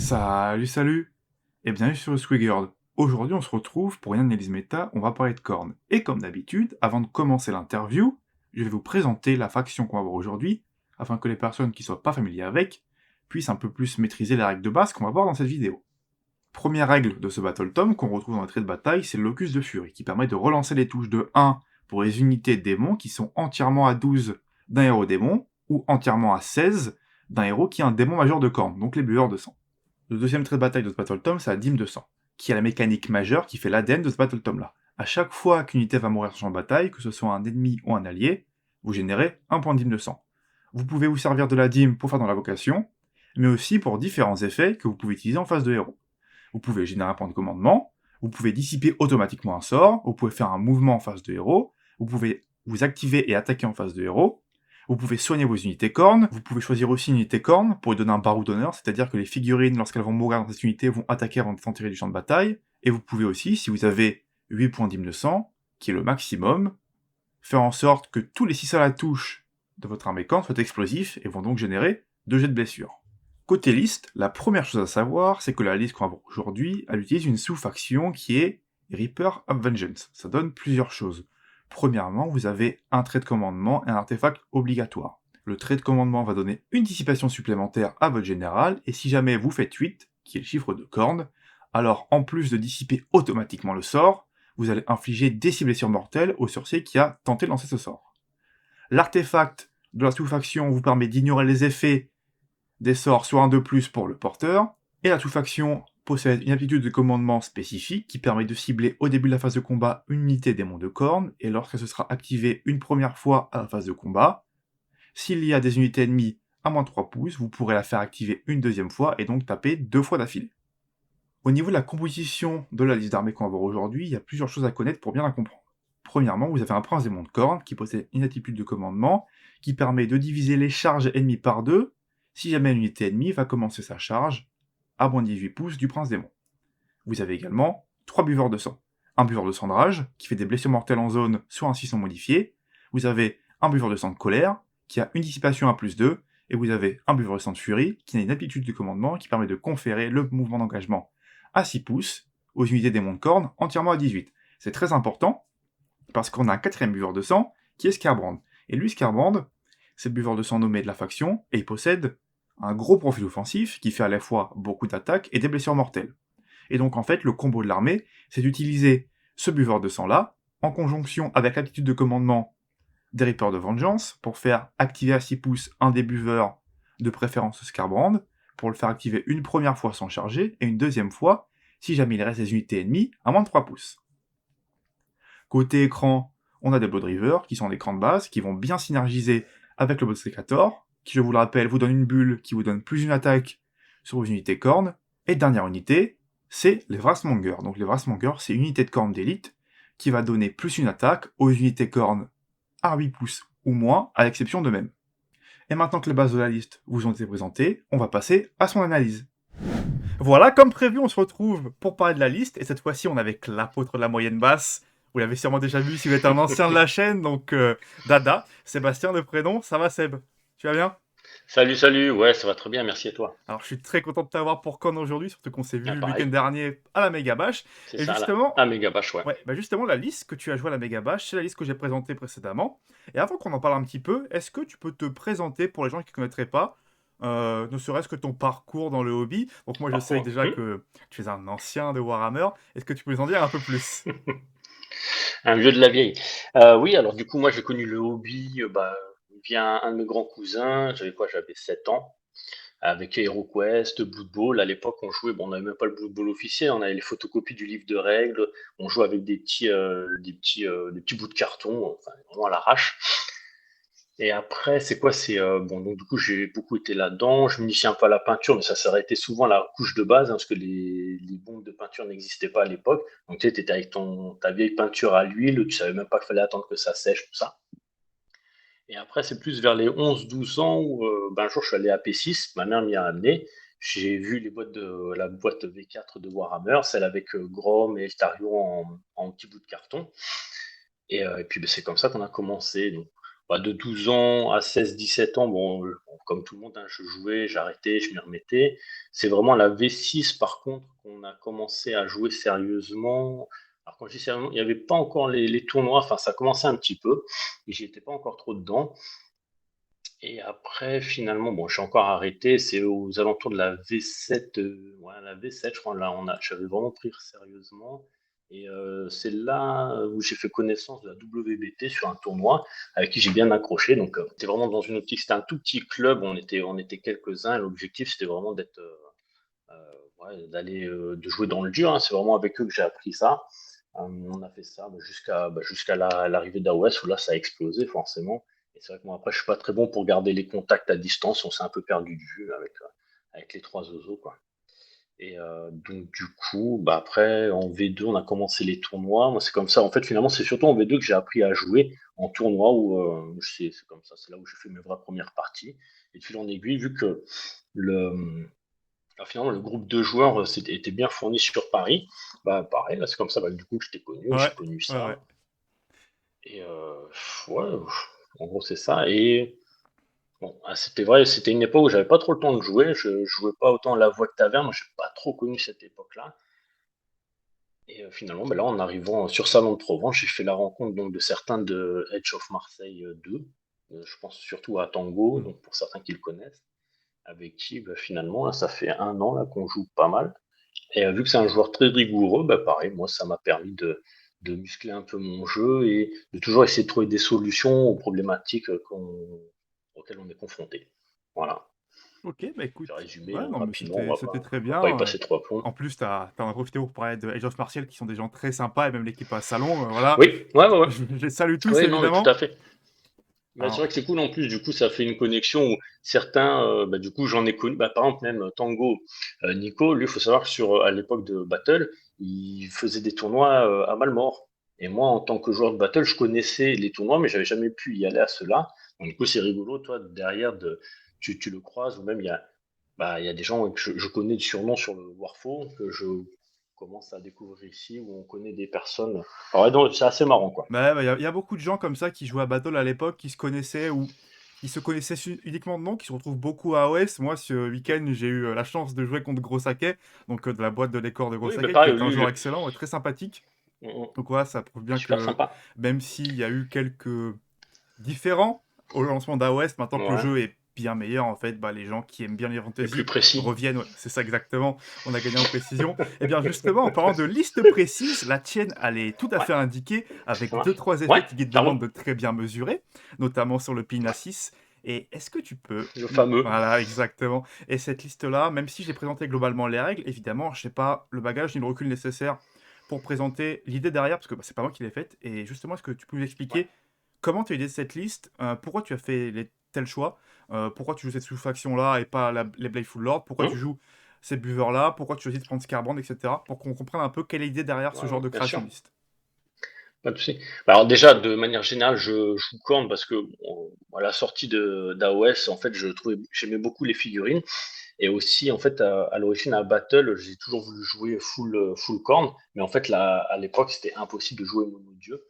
Salut, salut! Et bienvenue sur le Squiggle. Aujourd'hui, on se retrouve pour une analyse méta, on va parler de cornes. Et comme d'habitude, avant de commencer l'interview, je vais vous présenter la faction qu'on va voir aujourd'hui, afin que les personnes qui soient pas familières avec puissent un peu plus maîtriser les règles de base qu'on va voir dans cette vidéo. Première règle de ce Battle Tome qu'on retrouve dans le trait de bataille, c'est le Locus de Furie, qui permet de relancer les touches de 1 pour les unités démons qui sont entièrement à 12 d'un héros démon, ou entièrement à 16 d'un héros qui est un démon majeur de cornes, donc les bueurs de sang. Le deuxième trait de bataille de ce Battle Tome, c'est la dîme de sang, qui est la mécanique majeure qui fait l'ADN de ce Battle Tome là. À chaque fois qu'une unité va mourir sur le champ de bataille, que ce soit un ennemi ou un allié, vous générez un point de dîme de sang. Vous pouvez vous servir de la dîme pour faire dans l'invocation, mais aussi pour différents effets que vous pouvez utiliser en phase de héros. Vous pouvez générer un point de commandement, vous pouvez dissiper automatiquement un sort, vous pouvez faire un mouvement en phase de héros, vous pouvez vous activer et attaquer en phase de héros, vous pouvez soigner vos unités cornes, vous pouvez choisir aussi une unité corne pour lui donner un barreau d'honneur, c'est-à-dire que les figurines, lorsqu'elles vont mourir dans cette unité, vont attaquer avant de s'en tirer du champ de bataille, et vous pouvez aussi, si vous avez 8 points d'hymne de sang, qui est le maximum, faire en sorte que tous les 6 à la touche de votre armée corne soient explosifs et vont donc générer 2 jets de blessure. Côté liste, la première chose à savoir, c'est que la liste qu'on va voir aujourd'hui, elle utilise une sous-faction qui est Reaper of Vengeance. Ça donne plusieurs choses. Premièrement, vous avez un trait de commandement et un artefact obligatoire. Le trait de commandement va donner une dissipation supplémentaire à votre général, et si jamais vous faites 8, qui est le chiffre de corne, alors en plus de dissiper automatiquement le sort, vous allez infliger des cibles blessures mortelles au sorcier qui a tenté de lancer ce sort. L'artefact de la sous-faction vous permet d'ignorer les effets des sorts soit un de plus pour le porteur, et la sous-faction possède une aptitude de commandement spécifique qui permet de cibler au début de la phase de combat une unité démon de corne, et lorsqu'elle se sera activée une première fois à la phase de combat, s'il y a des unités ennemies à moins de 3 pouces, vous pourrez la faire activer une deuxième fois et donc taper 2 fois d'affilée. Au niveau de la composition de la liste d'armées qu'on va voir aujourd'hui, il y a plusieurs choses à connaître pour bien la comprendre. Premièrement, vous avez un prince démon de corne qui possède une aptitude de commandement qui permet de diviser les charges ennemies par 2 si jamais une unité ennemie va commencer sa charge à moins de 18 pouces du prince démon. Vous avez également 3 buveurs de sang. Un buveur de sang de rage qui fait des blessures mortelles en zone sur un 600 modifié. Vous avez un buveur de sang de colère qui a une dissipation à plus 2. Et vous avez un buveur de sang de furie qui a une aptitude de commandement qui permet de conférer le mouvement d'engagement à 6 pouces aux unités démons de corne entièrement à 18. C'est très important parce qu'on a un quatrième buveur de sang qui est Scarbrand. Et lui, Scarbrand, c'est le buveur de sang nommé de la faction, et il possède un gros profil offensif qui fait à la fois beaucoup d'attaques et des blessures mortelles. Et donc en fait, le combo de l'armée, c'est d'utiliser ce buveur de sang-là, en conjonction avec l'aptitude de commandement des Reapers de Vengeance, pour faire activer à 6 pouces un des buveurs, de préférence Scarbrand, pour le faire activer une première fois sans charger, et une deuxième fois, si jamais il reste des unités ennemies à moins de 3 pouces. Côté écran, on a des Blood River, qui sont des écrans de base, qui vont bien synergiser avec le Blood Sécator, qui, je vous le rappelle, vous donne une bulle qui vous donne plus une attaque sur vos unités cornes. Et dernière unité, c'est les Vrastmonger. Donc les Vrastmonger, c'est une unité de corne d'élite qui va donner plus une attaque aux unités cornes à 8 pouces ou moins, à l'exception d'eux-mêmes. Et maintenant que les bases de la liste vous ont été présentées, on va passer à son analyse. Voilà, comme prévu, on se retrouve pour parler de la liste, et cette fois-ci, on est avec l'apôtre de la moyenne basse. Vous l'avez sûrement déjà vu si vous êtes un ancien de la chaîne, donc Dada, Sébastien de prénom, ça va Seb? Tu vas bien? Salut, salut, ouais, ça va très bien, merci à toi. Alors je suis très content de t'avoir pour Con aujourd'hui, surtout qu'on s'est Ah, vu le week-end pareil, dernier à la Méga Bash. c'est Et ça, là. Ah, justement, méga vache, ouais. ouais, bah justement, la liste que tu as jouée à la Méga Bash, c'est la liste que j'ai présentée précédemment. Et avant qu'on en parle un petit peu, est-ce que tu peux te présenter pour les gens qui ne connaîtraient pas, ne serait-ce que ton parcours dans le hobby? Donc moi je sais Parcours. déjà que tu es un ancien de Warhammer. Est-ce que tu peux nous en dire un peu plus? Un vieux de la vieille. Oui, alors du coup, moi, j'ai connu le hobby via un de mes grands cousins. J'avais quoi? J'avais 7 ans. Avec HeroQuest, Blood Bowl. À l'époque, on jouait, bon, on n'avait même pas le Blood Bowl officiel, on avait les photocopies du livre de règles. On jouait avec des petits bouts de carton, enfin, vraiment à l'arrache. Et après, c'est quoi? Bon, donc du coup, j'ai beaucoup été là-dedans. Je m'initiais un peu à la peinture, mais ça s'est arrêté souvent à la couche de base, hein, parce que les bombes de peinture n'existaient pas à l'époque. Donc tu sais, t'étais avec ta vieille peinture à l'huile, tu savais même pas qu'il fallait attendre que ça sèche, tout ça. Et après, c'est plus vers les 11 12 ans où un jour je suis allé à P6, ma mère m'y a amené. J'ai vu la boîte V4 de Warhammer, celle avec Grom et Eltarion en petits bouts de carton. Et puis ben, c'est comme ça qu'on a commencé. de 12 ans à 16-17 ans, bon, comme tout le monde, hein, je jouais, j'arrêtais, je m'y remettais. C'est vraiment la V6 par contre qu'on a commencé à jouer sérieusement. Alors quand je dis sérieusement, il n'y avait pas encore les tournois, enfin ça commençait un petit peu, et j'y étais pas encore trop dedans. Et après, finalement, bon, je suis encore arrêté, c'est aux alentours de la V7, ouais, la V7, je crois, là, j'avais vraiment pris sérieusement. Et c'est là où j'ai fait connaissance de la WBT sur un tournoi avec qui j'ai bien accroché. Donc, c'était vraiment dans une optique, c'était un tout petit club, on était quelques-uns. Et l'objectif, c'était vraiment ouais, de jouer dans le dur, hein. C'est vraiment avec eux que j'ai appris ça. On a fait ça jusqu'à l'arrivée d'AOS où là, ça a explosé forcément. Et c'est vrai que moi, après, je suis pas très bon pour garder les contacts à distance. On s'est un peu perdu de vue avec les trois oiseaux, quoi. Et donc, du coup, après, en V2, on a commencé les tournois. Moi, c'est comme ça. En fait, finalement, c'est surtout en V2 que j'ai appris à jouer en tournoi où c'est comme ça. C'est là où j'ai fait mes vraies premières parties. Et de fil en aiguille, vu que le, alors, finalement, le groupe de joueurs était bien fourni sur Paris. Bah, pareil, là, c'est comme ça du coup que je t'ai connu, j'ai Ouais, connu ouais, ouais. ça. Et ouais, en gros, c'est ça. Et bon, c'était vrai, c'était une époque où j'avais pas trop le temps de jouer. Je jouais pas autant à la voix que taverne. Moi, j'ai pas trop connu cette époque-là. Et finalement, là, en arrivant sur Salon de Provence, j'ai fait la rencontre donc de certains de Edge of Marseille 2. Je pense surtout à Tango, Hmm. donc pour certains qui le connaissent, avec qui finalement, là, ça fait un an là qu'on joue pas mal. Et vu que c'est un joueur très rigoureux, pareil, moi, ça m'a permis de muscler un peu mon jeu et de toujours essayer de trouver des solutions aux problématiques auxquelles on est confronté. Voilà, Ok, bah écoute, j'ai résumé ouais, non, mais rapidement, c'était très on va pas y bien. passer trois plombs. En plus, t'en as profité pour parler de Age of Martial, qui sont des gens très sympas, et même l'équipe à Salon, voilà. Oui, ouais, ouais, ouais. Je les salue tous, Oui, non, mais tout évidemment. à fait. Mais c'est Alors, vrai que c'est cool en plus, du coup, ça fait une connexion où certains, du coup, j'en ai connu, par exemple, même Tango, Nico, lui, il faut savoir que à l'époque de Battle, il faisait des tournois à Malmort. Et moi, en tant que joueur de Battle, je connaissais les tournois, mais j'avais jamais pu y aller à ceux-là. Donc, du coup, c'est rigolo, toi, derrière, tu le croises, ou même il y a des gens que je connais de surnom sur le Warfo, que je commence à découvrir ici, où on connaît des personnes. Alors, ouais, donc, c'est assez marrant, quoi. bah, y a beaucoup de gens comme ça qui jouaient à Battle à l'époque, qui se connaissaient ou qui se connaissaient uniquement de nom, qui se retrouvent beaucoup à AOS. Moi, ce week-end, j'ai eu la chance de jouer contre Gros Saké, donc de la boîte de décor de Gros Oui, mais Saké, qui pareil, est un joueur excellent et très sympathique. Donc voilà, ça prouve bien super que sympa. même s'il y a eu quelques différents au lancement d'AOS, maintenant que le Ouais. jeu est bien meilleur, en fait, bah, les gens qui aiment bien les Et plus fantasy précis. reviennent. Ouais, c'est ça exactement, on a gagné en précision. Et bien justement, en parlant de liste précise, la tienne, elle est tout à Ouais, fait indiquée, ça avec deux marche. trois Ouais, effets qui te ça roule. demandent de très bien mesurer, notamment sur le pin à 6. Et est-ce que tu peux... Le fameux. Voilà, exactement. Et cette liste-là, même si j'ai présenté globalement les règles, évidemment, je n'ai pas le bagage ni le recul nécessaire pour présenter l'idée derrière, parce que c'est pas moi qui l'ai faite. Et justement, est-ce que tu peux nous Ouais. expliquer comment tu as idée de cette liste, pourquoi tu as fait tels choix, pourquoi tu joues cette sous-faction-là et pas les Blameful Lord, pourquoi tu Hum, joues ces buveurs-là, pourquoi tu choisis de prendre Scarbrand, etc. Pour qu'on comprenne un peu quelle est l'idée derrière ce ouais, genre ouais, de bien création sûr. de liste. Pas de souci. Alors déjà, de manière générale, je joue corne parce que à la sortie de d'AOS, en fait, j'aimais beaucoup les figurines. Et aussi, en fait, à l'origine, à Battle, j'ai toujours voulu jouer full corne. Mais en fait, là, à l'époque, c'était impossible de jouer mono dieu.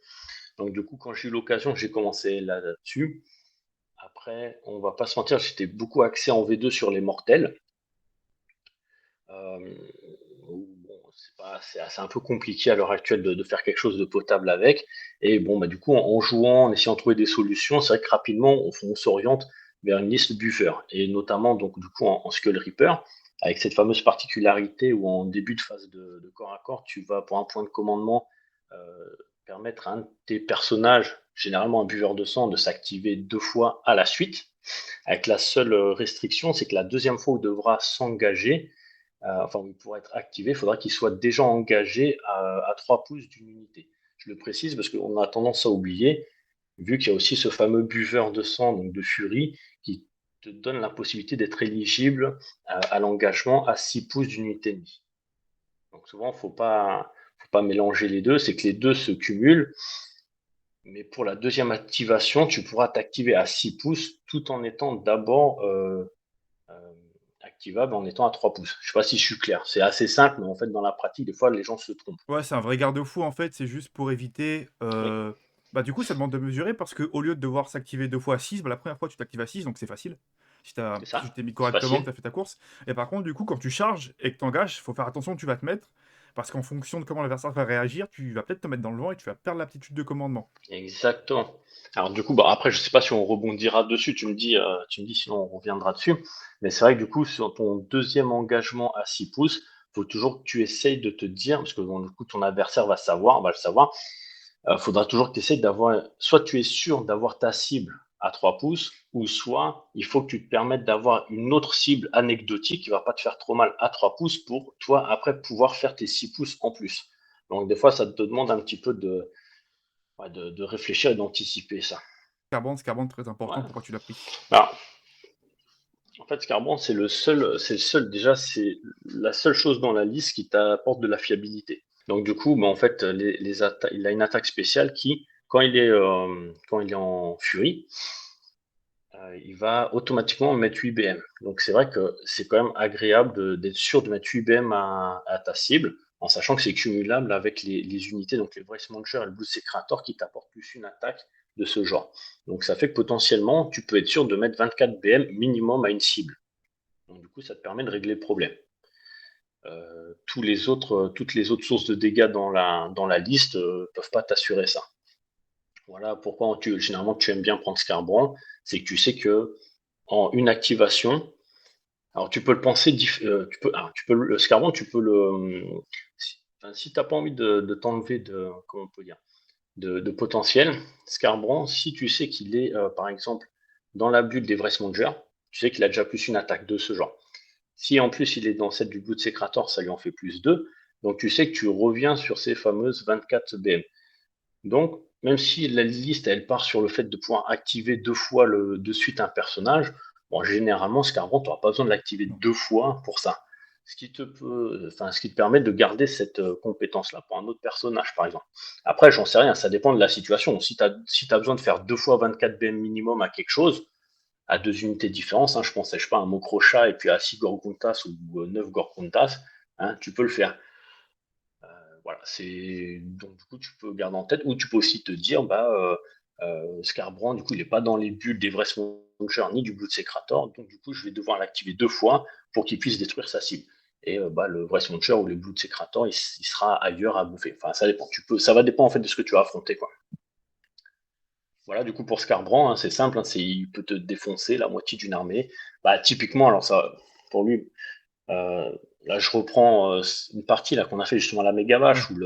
Donc du coup, quand j'ai eu l'occasion, j'ai commencé là-dessus. Après, on va pas se mentir, j'étais beaucoup axé en V2 sur les mortels. Euh, bon, c'est un peu compliqué à l'heure actuelle de faire quelque chose de potable avec. Et bon, du coup, en jouant, en essayant de trouver des solutions, c'est vrai que rapidement, on s'oriente vers une liste buffer. Et notamment, donc, du coup, en Skull Reaper, avec cette fameuse particularité où en début de phase de corps à corps, tu vas, pour un point de commandement, euh, permettre à un de tes personnages, généralement un buveur de sang, de s'activer 2 fois à la suite. Avec la seule restriction, c'est que la deuxième fois où il devra s'engager, enfin, il pourra être activé, il faudra qu'il soit déjà engagé à 3 pouces d'une unité. Je le précise parce qu'on a tendance à oublier, vu qu'il y a aussi ce fameux buveur de sang, donc de furie, qui te donne la possibilité d'être éligible à l'engagement à 6 pouces d'une unité ennemie. Donc souvent, faut pas mélanger les deux, c'est que les deux se cumulent, mais pour la deuxième activation, tu pourras t'activer à 6 pouces tout en étant d'abord euh, activable en étant à 3 pouces. Je ne sais pas si je suis clair. C'est assez simple, mais en fait, dans la pratique, des fois, les gens se trompent. Ouais, c'est un vrai garde-fou en fait, c'est juste pour éviter Oui, Bah, du coup, ça demande de mesurer parce qu'au lieu de devoir s'activer 2 fois à 6, bah, la première fois, tu t'actives à 6, donc c'est facile. C'est Si tu ça? t'es mis C'est correctement, que tu facile? as fait ta course. Et par contre, du coup, quand tu charges et que tu engages, il faut faire attention où tu vas te mettre. Parce qu'en fonction de comment l'adversaire va réagir, tu vas peut-être te mettre dans le vent et tu vas perdre l'aptitude de commandement. Exactement. Alors du coup, bah, après, je sais pas si on rebondira dessus, tu me dis sinon on reviendra dessus. Mais c'est vrai que du coup, sur ton deuxième engagement à 6 pouces, faut toujours que tu essayes de te dire, parce que bon, du coup, ton adversaire va le savoir, faudra toujours que tu essayes d'avoir, soit tu es sûr d'avoir ta cible à 3 pouces, ou soit il faut que tu te permettes d'avoir une autre cible anecdotique qui va pas te faire trop mal à 3 pouces pour toi après pouvoir faire tes 6 pouces en plus. Donc des fois, ça te demande un petit peu de, ouais, de réfléchir et d'anticiper ça. Scarband, très Ouais. important. Pourquoi tu l'as pris? Alors, en fait, Scarbon, déjà, c'est la seule chose dans la liste qui t'apporte de la fiabilité. Donc, du coup, bah, en fait, il a une attaque spéciale qui, quand il est en furie, il va automatiquement mettre 8 BM. Donc, c'est vrai que c'est quand même agréable d'être sûr de mettre 8 BM à ta cible, en sachant que c'est cumulable avec les unités, donc les Brace Launcher et le Blue Secretor qui t'apportent plus une attaque de ce genre. Donc, ça fait que potentiellement, tu peux être sûr de mettre 24 BM minimum à une cible. Donc, du coup, ça te permet de régler le problème. Toutes les autres sources de dégâts dans la liste peuvent pas t'assurer ça. Voilà pourquoi généralement tu aimes bien prendre Scarbrandt, c'est que tu sais que en une activation, alors tu peux le penser, le Scarbrandt, tu peux si, enfin, si t'as pas envie de t'enlever comment on peut dire, de potentiel, Scarbrandt, si tu sais qu'il est par exemple dans la bulle des Mangers, tu sais qu'il a déjà plus une attaque de ce genre. Si en plus il est dans celle du Blood Secretor, ça lui en fait plus 2. Donc tu sais que tu reviens sur ces fameuses 24 BM. Donc, même si la liste elle part sur le fait de pouvoir activer deux fois de suite un personnage, bon, généralement, Scarbrandt, tu n'auras pas besoin de l'activer Non. deux fois pour ça. Ce qui te permet de garder cette compétence-là pour un autre personnage, par exemple. Après, j'en sais rien, ça dépend de la situation. Si tu as besoin de faire deux fois 24 BM minimum à quelque chose, à deux unités différentes, hein, je pense, je sais pas, un Mokrocha et puis à 6 Gorguntas ou 9 Gorguntas, hein, tu peux le faire. Voilà, c'est donc du coup tu peux garder en tête, ou tu peux aussi te dire Scarbrandt, du coup il n'est pas dans les bulles des vrais Smoker ni du Blood Secretor, donc du coup je vais devoir l'activer deux fois pour qu'il puisse détruire sa cible. Et le vrai Smoker ou le Blood Secretor, il sera ailleurs à bouffer. Enfin, ça dépend. Ça va dépendre en fait de ce que tu vas affronter, quoi. Voilà, du coup pour Scarbrandt, hein, c'est simple, hein, il peut te défoncer la moitié d'une armée. Bah typiquement, alors ça, pour lui, euh, là je reprends une partie là qu'on a fait justement à la méga Ouais. vache où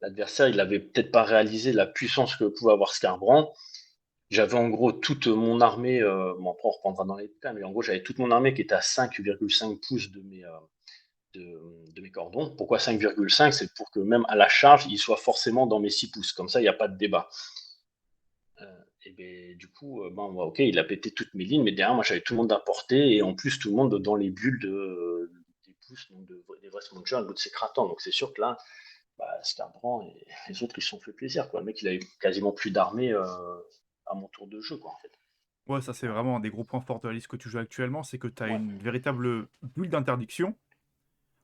l'adversaire, il avait peut-être pas réalisé la puissance que pouvait avoir Scarbrandt. J'avais en gros toute mon armée, bon après on reprendra dans les détails, mais en gros j'avais toute mon armée qui était à 5,5 pouces de mes cordons. Pourquoi 5,5? C'est pour que même à la charge, il soit forcément dans mes 6 pouces. Comme ça, il n'y a pas de débat. Et ben, du coup, ok, il a pété toutes mes lignes, mais derrière, moi j'avais tout le monde à portée, et en plus tout le monde dans les bulles des pouces, donc des vrais smongers, un bout de ses cratons. Donc c'est sûr que là, Scarbrandt et les autres, ils se sont fait plaisir, quoi. Le mec, il avait quasiment plus d'armée à mon tour de jeu, quoi, en fait. Ouais, ça, c'est Voilà. vraiment un des gros points forts de la liste que tu joues actuellement, c'est que tu as Ouais. une véritable bulle d'interdiction,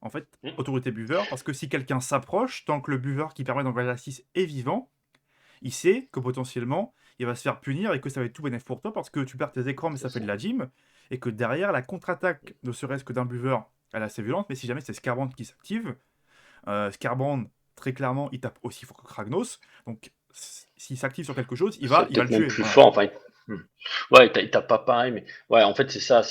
en fait, Mm. autorité buveur, parce que si quelqu'un s'approche, tant que le buveur qui permet d'envoyer la 6 est vivant, il sait que potentiellement, il va se faire punir et que ça va être tout bénef pour toi parce que tu perds tes écrans, mais C'est ça fait de ça. la gym, et que derrière, la contre-attaque, ne serait-ce que d'un buveur, elle est assez violente, mais si jamais c'est Scarbrand qui s'active, Scarbrand, très clairement, il tape aussi fort que Kragnos, donc s'il s'active sur quelque chose, C'est il va le peut-être même tuer, plus voilà. fort, enfin. Mm. Ouais, il tape pas pareil, mais ouais, en fait, c'est ça.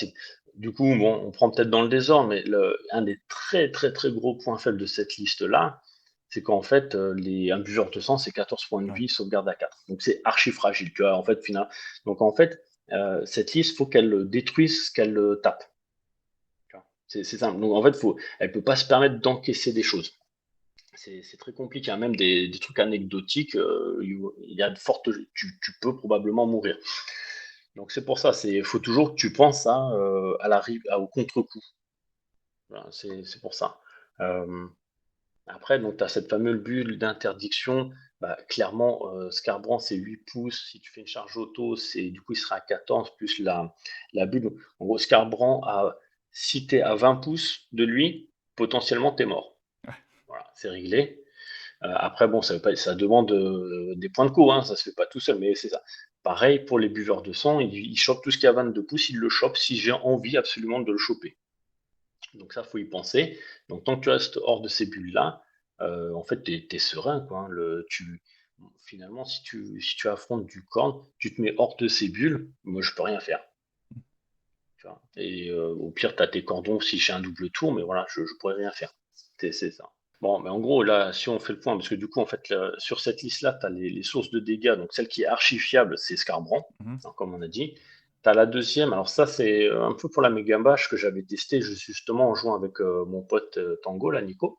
Du coup, bon, on prend peut-être dans le désordre, mais un des très, très, très gros points faibles de cette liste-là, c'est qu'en fait, un buveur de sang, c'est 14 points de Ouais. vie, sauvegarde à 4. Donc, c'est archi fragile, tu vois, en fait, final. Donc, en fait, cette liste, faut qu'elle détruise ce qu'elle tape. Tu vois. C'est simple. Donc, en fait, elle peut pas se permettre d'encaisser des choses. C'est très compliqué, hein. Même des trucs anecdotiques, il y a de fortes, tu peux probablement mourir. Donc c'est pour ça, il faut toujours que tu penses au contre-coup. Voilà, c'est pour ça. Euh, Après, donc tu as cette fameuse bulle d'interdiction. Bah, clairement, Scarbrandt, c'est 8 pouces. Si tu fais une charge auto, du coup, il sera à 14 plus la bulle. En gros, si tu es à 20 pouces de lui, potentiellement, tu es mort. Voilà, c'est réglé. Après, bon, ça demande des points de co, hein, ça se fait pas tout seul, mais c'est ça. Pareil pour les buveurs de sang, ils chopent tout ce qui est à 22 pouces, ils le chopent si j'ai envie absolument de le choper. Donc ça, faut y penser. Donc tant que tu restes hors de ces bulles-là, en fait, t'es serein, quoi, hein. Finalement, si tu affrontes du corn, tu te mets hors de ces bulles, moi je peux rien faire. Tu vois. Et au pire, tu as tes cordons si j'ai un double tour, mais voilà, je pourrais rien faire. C'est ça. Bon, mais en gros, là, si on fait le point, parce que du coup, en fait, sur cette liste-là, tu as les sources de dégâts. Donc, celle qui est archi fiable, c'est Scarbrandt, Mhm. hein, comme on a dit. Tu as la deuxième, alors ça, c'est un peu pour la méga bâche que j'avais testé justement en jouant avec mon pote Tango, là, Nico.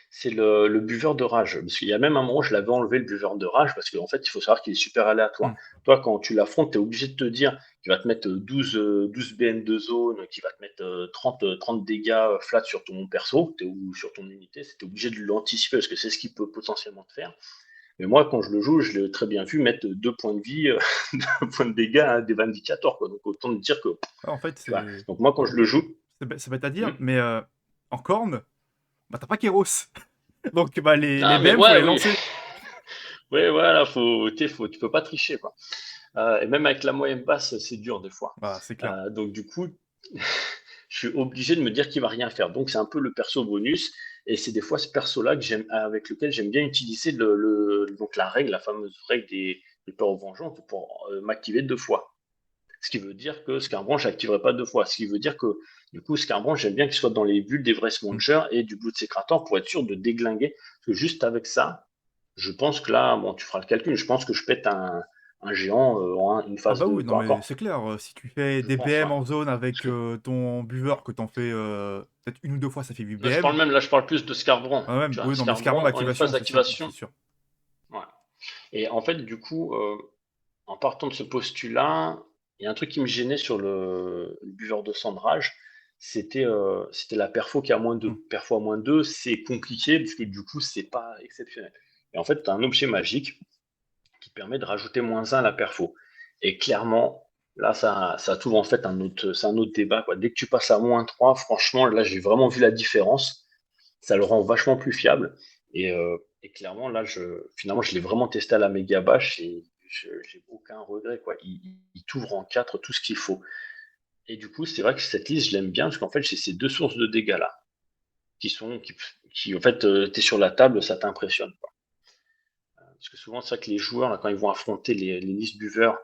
C'est le buveur de rage. Parce qu'il y a même un moment où je l'avais enlevé le buveur de rage, parce qu'en fait, il faut savoir qu'il est super aléatoire. Mhm. Toi, quand tu l'affrontes, tu es obligé de te dire qu'il va te mettre 12 BN de zone, qu'il va te mettre 30 dégâts flat sur ton perso ou sur ton unité. Tu es obligé de l'anticiper, parce que c'est ce qu'il peut potentiellement te faire. Mais moi, quand je le joue, je l'ai très bien vu mettre 2 points de vie, 2 points de dégâts à des vindicators, quoi. Donc autant te dire que, Ouais, en fait, tu vois. Donc moi, quand je le joue, c'est bête à hmm. dire, mais en corne, bah t'as pas Kéros. Donc bah, les Ah mais BM, faut ouais, les oui, lancer. ouais, voilà, tu peux pas tricher, quoi. Et même avec la moyenne basse, c'est dur des fois. Bah, c'est clair. Donc du coup, je suis obligé de me dire qu'il va rien faire. Donc c'est un peu le perso bonus. Et c'est des fois ce perso-là avec lequel j'aime bien utiliser donc la fameuse règle des peurs aux vengeances pour m'activer 2 fois. Ce qui veut dire que Scarbranch, je n'activerai pas 2 fois. Ce qui veut dire que du coup, Scarbranch, j'aime bien qu'il soit dans les bulles des vrais Mhm. Smonger et du Blood Secrator pour être sûr de déglinguer. Parce que juste avec ça, je pense que là, bon, tu feras le calcul, je pense que je pète un géant une Ah phase bah de oui, non corps à mais corps. c'est clair, si tu fais Je des pense, BM ouais. en zone Parce avec que ton buveur que t'en fais peut-être une ou deux fois, ça fait 8 BM. là, je parle plus de Scarbranch. Ouais, Tu vois, oui, non mais Scarban Scarbranch en une d'activation, phase c'est d'activation. sûr. Ouais. Et en fait, du coup, en partant de ce postulat, il y a un truc qui me gênait sur le buveur de sang de rage, c'était la perfo qui est à moins Mhm. 2. Perfo à moins 2, c'est compliqué parce que du coup, c'est pas exceptionnel. Et en fait, tu as un objet magique qui permet de rajouter -1 à la perfo. Et clairement, là, ça t'ouvre en fait c'est un autre débat, quoi. Dès que tu passes à -3, franchement, là, j'ai vraiment vu la différence. Ça le rend vachement plus fiable. Et clairement, là, finalement, je l'ai vraiment testé à la méga bâche et j'ai aucun regret, quoi. Il t'ouvre en 4 tout ce qu'il faut. Et du coup, c'est vrai que cette liste, je l'aime bien parce qu'en fait, j'ai ces 2 sources de dégâts là en fait, tu es sur la table, ça t'impressionne, quoi. Parce que souvent, c'est vrai que les joueurs, là, quand ils vont affronter les listes buveurs,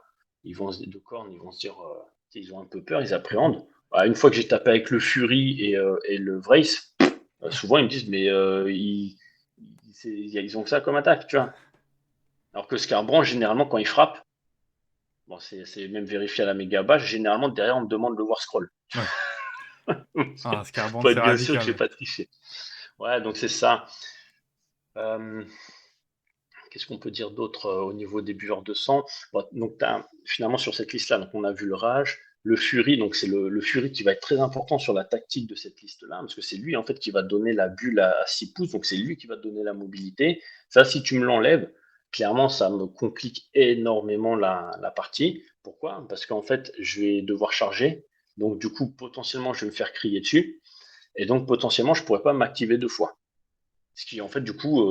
de cornes, ils vont se dire, ils ont un peu peur, ils Mhm. appréhendent. Bah, une fois que j'ai tapé avec le Fury et le Vrace, souvent ils me disent, mais ils ont que ça comme attaque, tu vois. Alors que Scarbranch, généralement, quand il frappe, bon, c'est même vérifié à la méga bâche, généralement, derrière, on me demande le War Scroll. Ouais. Ah, Scarban, Pour c'est être bien sûr que j'ai radical. pas triché. Ouais, donc c'est ça. Euh, Qu'est-ce qu'on peut dire d'autre au niveau des buveurs de sang? Bon, donc, finalement, sur cette liste-là, donc on a vu le Rage, le Fury, donc c'est le Fury qui va être très important sur la tactique de cette liste-là, parce que c'est lui en fait qui va donner la bulle à 6 pouces, donc c'est lui qui va donner la mobilité. Ça, si tu me l'enlèves, clairement, ça me complique énormément la partie. Pourquoi? Parce qu'en fait, je vais devoir charger, donc du coup, potentiellement, je vais me faire crier dessus, et donc potentiellement, je pourrais pas m'activer 2 fois. Ce qui, en fait, du coup,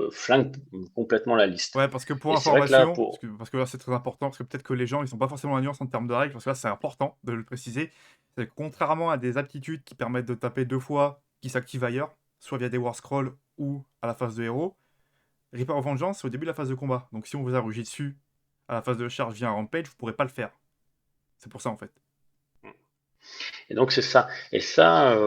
flingue complètement la liste. Ouais, parce que pour Et c'est vrai que là, information, pour. parce que là c'est très important, parce que peut-être que les gens ils sont pas forcément la nuance en termes de règles, parce que là c'est important de le préciser. C'est que contrairement à des aptitudes qui permettent de taper 2 fois, qui s'activent ailleurs, soit via des War Scrolls ou à la phase de héros, Reaper of Vengeance c'est au début de la phase de combat. Donc si on vous a rugi dessus à la phase de charge via un Rampage, vous pourrez pas le faire. C'est pour ça en fait. Et donc, c'est ça. Et ça,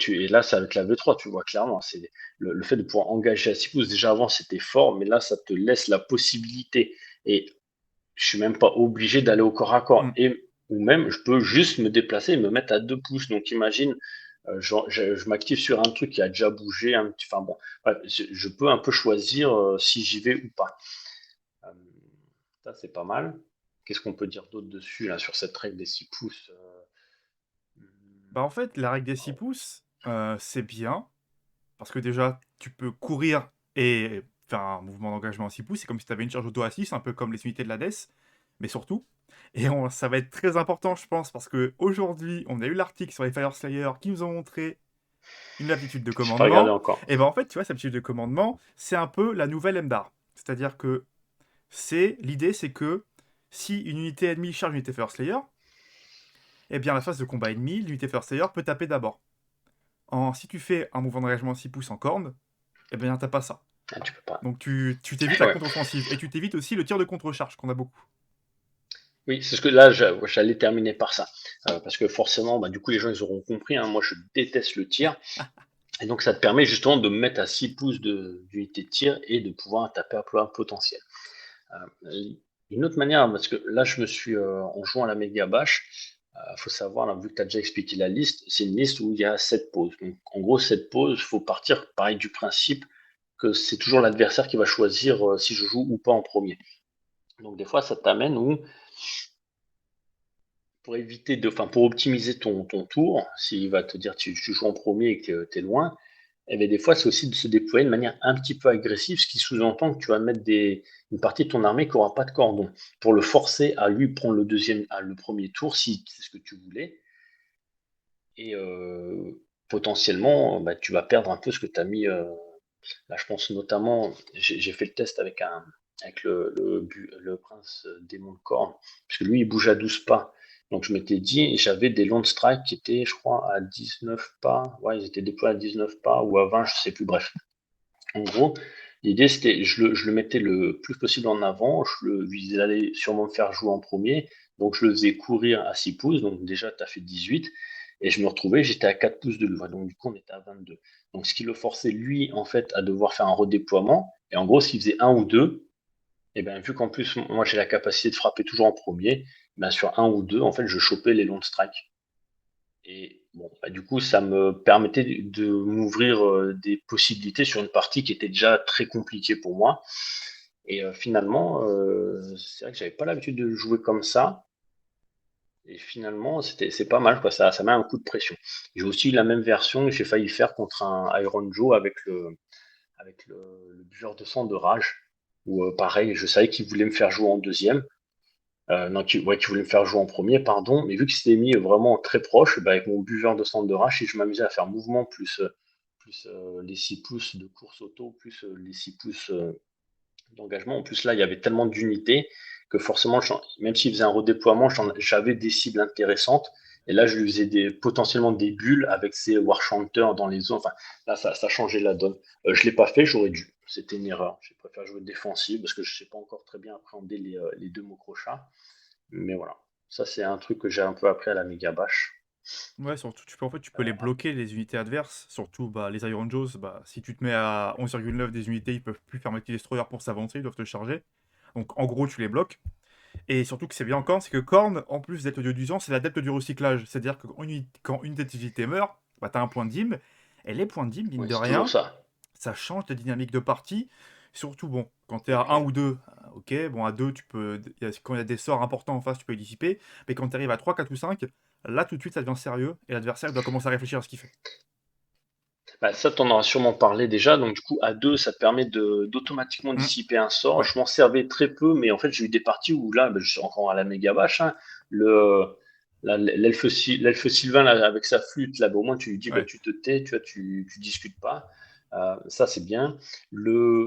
et là, c'est avec la V3, tu vois clairement. C'est le fait de pouvoir engager à 6 pouces. Déjà avant, c'était fort, mais là, ça te laisse la possibilité. Et je suis même pas obligé d'aller au corps à corps. Hmm. Ou même, je peux juste me déplacer et me mettre à 2 pouces. Donc, imagine, je m'active sur un truc qui a déjà bougé. Enfin bon, ouais, je peux un peu choisir si j'y vais ou pas. Euh, Ça, c'est pas mal. Qu'est-ce qu'on peut dire d'autre dessus, là, sur cette règle des 6 pouces? Bah en fait, la règle des 6 pouces, c'est bien, parce que déjà tu peux courir et faire un mouvement d'engagement à 6 pouces, c'est comme si tu avais une charge auto à 6, un peu comme les unités de la DES. Mais surtout, ça va être très important, je pense, parce que aujourd'hui, on a eu l'article sur les Fire Slayer qui nous ont montré une aptitude de J'ai pas regardé commandement. encore. Et ben en fait, tu vois, cette aptitude de commandement, c'est un peu la nouvelle MDAR. C'est-à-dire que l'idée, c'est que si une unité ennemie charge une unité First Layer, eh bien la phase de combat ennemi, l'unité First Layer peut taper d'abord. Si tu fais un mouvement d'engagement 6 pouces en corne, eh bien t'as pas ça. Ah, tu peux pas. Donc tu t'évites la Ouais. contre-offensive et tu t'évites aussi le tir de contre-charge qu'on a beaucoup. Oui, c'est ce que là, j'allais terminer par ça. Parce que forcément, bah, du coup, les gens, ils auront compris, hein, moi, je déteste le tir. Et donc, ça te permet justement de me mettre à 6 pouces d'unité de tir et de pouvoir taper à plein potentiel. Une autre manière, parce que là, je me suis, en jouant à la méga bâche, faut savoir, là, vu que tu as déjà expliqué la liste, c'est une liste où il y a 7 pauses. Donc, en gros, 7 pauses, faut partir, pareil, du principe que c'est toujours l'adversaire qui va choisir si je joue ou pas en premier. Donc, des fois, ça t'amène où, pour éviter de, enfin, pour optimiser ton tour, s'il va te dire tu joues en premier et que tu es loin, eh bien, des fois, c'est aussi de se déployer de manière un petit peu agressive, ce qui sous-entend que tu vas mettre une partie de ton armée qui n'aura pas de cordon, pour le forcer à lui prendre le premier tour, si c'est ce que tu voulais. Et potentiellement, bah, tu vas perdre un peu ce que tu as mis. Là, je pense notamment, j'ai fait le test avec le prince démon de corne, parce que lui, il bouge à 12 pas. Donc, je m'étais dit, et j'avais des long strikes qui étaient, je crois, à 19 pas. Ouais, ils étaient déployés à 19 pas ou à 20, je sais plus, bref. En gros, l'idée, c'était, je le mettais le plus possible en avant, il allait sûrement me faire jouer en premier, donc je le faisais courir à 6 pouces, donc déjà, tu as fait 18, et je me retrouvais, j'étais à 4 pouces de lui, donc du coup, on était à 22. Donc, ce qui le forçait, lui, en fait, à devoir faire un redéploiement, et en gros, s'il faisait un ou deux, et bien, vu qu'en plus, moi, j'ai la capacité de frapper toujours en premier, ben, sur un ou deux, en fait, je chopais les long strikes. Et bon, bah, du coup, ça me permettait de m'ouvrir des possibilités sur une partie qui était déjà très compliquée pour moi. Et finalement, c'est vrai que j'avais pas l'habitude de jouer comme ça. Et finalement, c'est pas mal, quoi. Ça met un coup de pression. J'ai aussi la même version que j'ai failli faire contre un Iron Joe avec le buveur de sang de rage. Où pareil, je savais qu'il voulait me faire jouer en deuxième. Non, qui voulait me faire jouer en premier, pardon, mais vu qu'il s'était mis vraiment très proche, bah, avec mon buveur de centre de rage, et je m'amusais à faire mouvement plus les 6 pouces de course auto, plus les 6 pouces d'engagement. En plus, là, il y avait tellement d'unités que forcément, même s'il faisait un redéploiement, j'avais des cibles intéressantes. Et là, je lui faisais potentiellement des bulles avec ses Warchanters dans les zones. Enfin, là, ça changeait la donne. Je ne l'ai pas fait, j'aurais dû. C'était une erreur. J'ai préféré jouer défensif parce que je ne sais pas encore très bien appréhender les deux mots crochats. Mais voilà, ça c'est un truc que j'ai un peu appris à la méga bâche. Ouais, surtout, tu peux les bloquer, les unités adverses. Surtout, les Iron Jaws, si tu te mets à 11,9 des unités, ils peuvent plus faire Mighty Destroyer pour s'avancer, ils doivent te charger. Donc, en gros, tu les bloques. Et surtout, que c'est bien encore, c'est que Korn, en plus d'être dieu du sang, c'est l'adepte du recyclage. C'est-à-dire que quand une des unités meurt, t'as un point de dim. Et les points de dim, mine Oui, de c'est toujours rien, ça. ça change de dynamique de partie. Surtout, bon, quand t'es à Ok. un ou 2, ok, bon, à 2, quand il y a des sorts importants en face, tu peux les dissiper. Mais quand t'arrives à 3, 4 ou 5, là, tout de suite, ça devient sérieux. Et l'adversaire doit commencer à réfléchir à ce qu'il fait. Bah, ça, t'en auras sûrement parlé déjà. Donc, du coup, à deux, ça te permet d'automatiquement Hum, dissiper un sort. Ouais, Je m'en servais très peu, mais en fait, j'ai eu des parties où là, bah, je suis encore à la méga vache, hein, le, l'elfe Sylvain, là, avec sa flûte, là, bah, au moins, tu lui dis, bah, ouais. tu te tais, tu vois, tu discutes pas. Ça, c'est bien.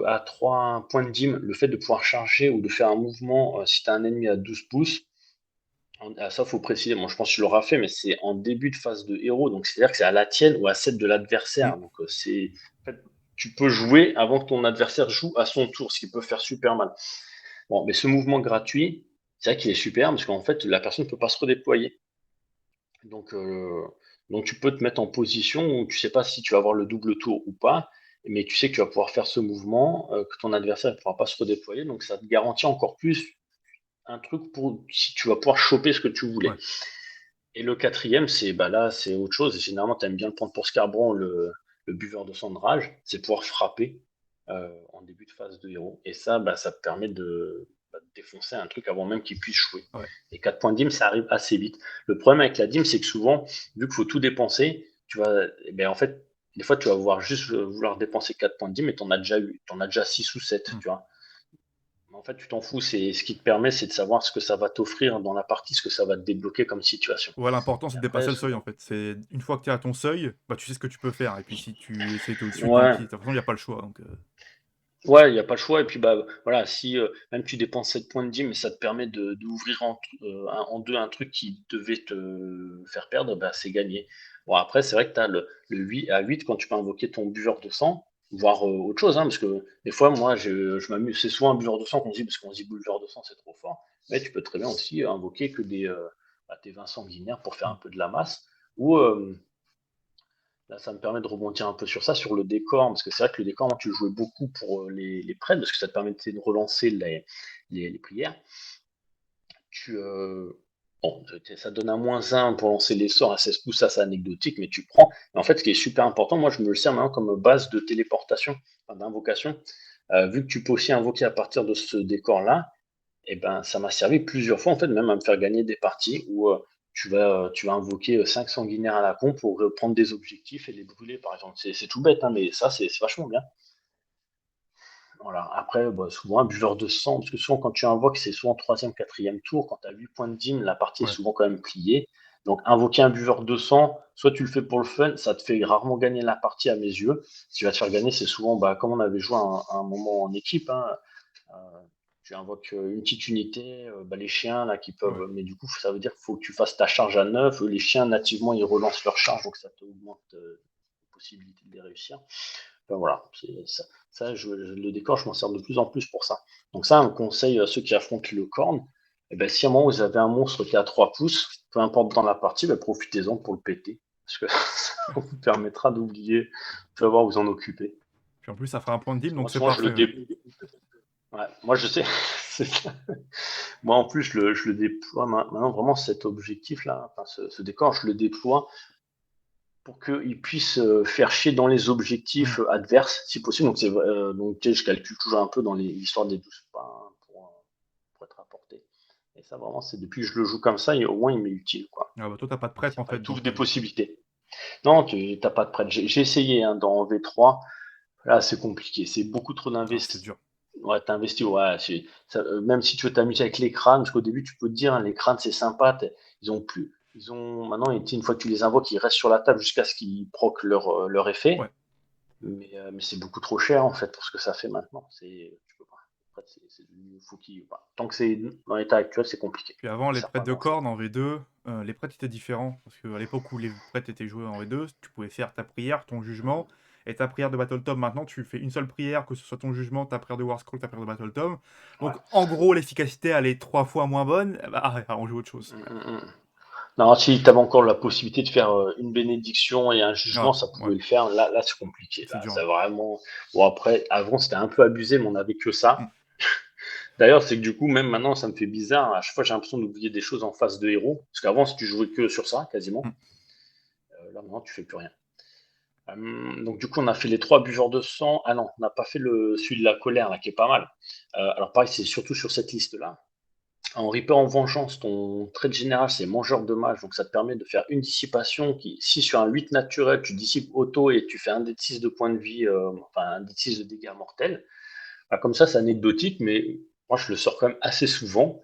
À 3 points de dîme, le fait de pouvoir charger ou de faire un mouvement si tu as un ennemi à 12 pouces, ça, faut préciser. Moi, je pense que tu l'auras fait, mais c'est en début de phase de héros. Donc, c'est-à-dire que c'est à la tienne ou à celle de l'adversaire. Hum. Donc, en fait, tu peux jouer avant que ton adversaire joue à son tour, ce qui peut faire super mal. Bon, mais ce mouvement gratuit, c'est vrai qu'il est super parce qu'en fait, la personne ne peut pas se redéployer. Donc, euh, donc, tu peux te mettre en position où tu sais pas si tu vas avoir le double tour ou pas, mais tu sais que tu vas pouvoir faire ce mouvement, que ton adversaire ne pourra pas se redéployer. Donc, ça te garantit encore plus un truc pour si tu vas pouvoir choper ce que tu voulais. Ouais. Et le quatrième, c'est bah là, c'est autre chose. Et généralement, tu aimes bien le prendre pour Scarbron, le buveur de sang de rage, c'est pouvoir frapper en début de phase de héros. Et ça, bah, ça te permet de défoncer un truc avant même qu'il puisse jouer. Ouais. Et 4 points de dîme, ça arrive assez vite. Le problème avec la dîme, c'est que souvent, vu qu'il faut tout dépenser, tu vas, eh ben, en fait, des fois, tu vas vouloir juste vouloir dépenser 4 points de dîme et t'en as déjà 6 ou 7, Hum. tu vois. En fait, tu t'en fous, c'est ce qui te permet, c'est de savoir ce que ça va t'offrir dans la partie, ce que ça va te débloquer comme situation. Ouais, l'important, c'est Et de après, dépasser le seuil, en fait. C'est une fois que tu es à ton seuil, bah, tu sais ce que tu peux faire et puis si tu essaies d'aller au-dessus, tant ouais, pis. De toute façon, il y a pas le choix, donc ouais, il y a pas le choix et puis, bah, voilà, si, même tu dépenses 7 points de gym mais ça te permet de d'ouvrir en 2 un truc qui devait te faire perdre, bah, c'est gagné. Bon après, c'est vrai que tu as le 8 à 8 quand tu peux invoquer ton buveur de sang, voire, autre chose, hein, parce que des fois, moi, je m'amuse c'est souvent un buveur de sang qu'on dit parce qu'on se dit: «Buveur de sang, c'est trop fort», mais tu peux très bien aussi invoquer que bah, tes vins sanguinaires pour faire un mmh. peu de la masse ou, là, ça me permet de rebondir un peu sur ça, sur le décor, parce que c'est vrai que le décor, moi, tu le jouais beaucoup pour les prêtres, parce que ça te permettait de relancer les prières. Tu, bon, ça donne un -1 pour lancer les sorts à 16 pouces, ça c'est anecdotique, mais tu prends. Mais en fait, ce qui est super important, moi, je me le sers maintenant comme base de téléportation, enfin, d'invocation. Vu que tu peux aussi invoquer à partir de ce décor-là, et ben, ça m'a servi plusieurs fois, en fait, même à me faire gagner des parties où tu vas invoquer 5 sanguinaires à la con pour prendre des objectifs et les brûler, par exemple. C'est tout bête, hein, mais ça, c'est vachement bien. Voilà. Après, bah, souvent, un buveur de sang, parce que souvent, quand tu invoques, c'est souvent troisième, quatrième tour. Quand tu as 8 points de dîme, la partie est Ouais. souvent quand même pliée. Donc, invoquer un buveur de sang, soit tu le fais pour le fun, ça te fait rarement gagner la partie à mes yeux. Ce qui va te faire gagner, c'est souvent, bah, comme on avait joué à un moment en équipe, hein, euh, tu invoques une petite unité, bah, les chiens là qui Ouais. peuvent, mais du coup ça veut dire qu'il faut que tu fasses ta charge à 9. Les chiens nativement ils relancent leur charge donc ça t'augmente la possibilité de les réussir. Enfin, voilà, le décor je m'en sers de plus en plus pour ça. Donc ça un conseil à ceux qui affrontent le corne, et ben, si à un moment vous avez un monstre qui a 3 pouces, peu importe dans la partie, ben, profitez-en pour le péter. Parce que ça vous permettra d'oublier, de savoir vous en occuper. Puis en plus, ça fera un point de deal, Moi donc c'est souvent je le parfait, ouais. ouais, moi je sais, c'est ça. Moi, en plus, je le déploie maintenant, vraiment cet objectif-là, enfin, ce décor, je le déploie pour qu'il puisse faire chier dans les Mmh. objectifs adverses, si possible. Donc, donc tu sais, je calcule toujours un peu dans l'histoire des 12 pas hein, pour être apporté. Et ça, vraiment, c'est depuis que je le joue comme ça, et au moins, il m'est utile, quoi. Ah bah, toi, tu as pas de prêtre, en Ça fait, t'ouvre donc des possibilités. Non, tu n'as pas de prête. J'ai essayé hein, dans V3. Là, c'est compliqué. C'est beaucoup trop ah, c'est d'investissement. dur. Ouais, t'investis, ouais, même si tu veux t'amuser avec les crânes, parce qu'au début, tu peux te dire, hein, les crânes, c'est sympa, maintenant, une fois que tu les invoques, ils restent sur la table jusqu'à ce qu'ils proquent leur effet, Ouais. mais c'est beaucoup trop cher, en fait, pour ce que ça fait maintenant. Tu peux pas. En fait, tant que c'est dans l'état actuel, c'est compliqué. Puis avant, Ça les sert pas prêtres à de grand chose. cornes en V2, les prêtres étaient différents. Parce qu'à l'époque où les prêtres étaient joués en V2, tu pouvais faire ta prière, ton jugement, et ta prière de Battle Tom. Maintenant, tu fais une seule prière, que ce soit ton jugement, ta prière de War Scroll, ta prière de Battle Tom. Ouais. Donc, en gros, l'efficacité, elle est 3 fois moins bonne. Bah, on joue autre chose. Mm, mm, mm. Non, si tu avais encore la possibilité de faire une bénédiction et un jugement, Ah, ça ouais, pouvait le faire. Là c'est compliqué. c'est Là, dur, c'est hein. vraiment. Bon, après, avant, c'était un peu abusé, mais on n'avait que Mmh, ça. D'ailleurs, c'est que du coup, même maintenant, ça me fait bizarre. À chaque fois, j'ai l'impression d'oublier des choses en face de héros. Parce qu'avant, si tu jouais que sur ça, quasiment, mmh. là, maintenant, tu fais plus rien. Donc, du coup, on a fait les trois buveurs de sang. Ah non, on n'a pas fait celui de la colère, là, qui est pas mal. Alors, pareil, c'est surtout sur cette liste-là. En Reaper en vengeance, ton trait de général, c'est mangeur de mage, donc ça te permet de faire une dissipation qui, si sur un 8 naturel, tu dissipes auto et tu fais un d 6 de points de vie, enfin un d 6 de dégâts mortels. Bah, comme ça, c'est anecdotique, mais moi je le sors quand même assez souvent.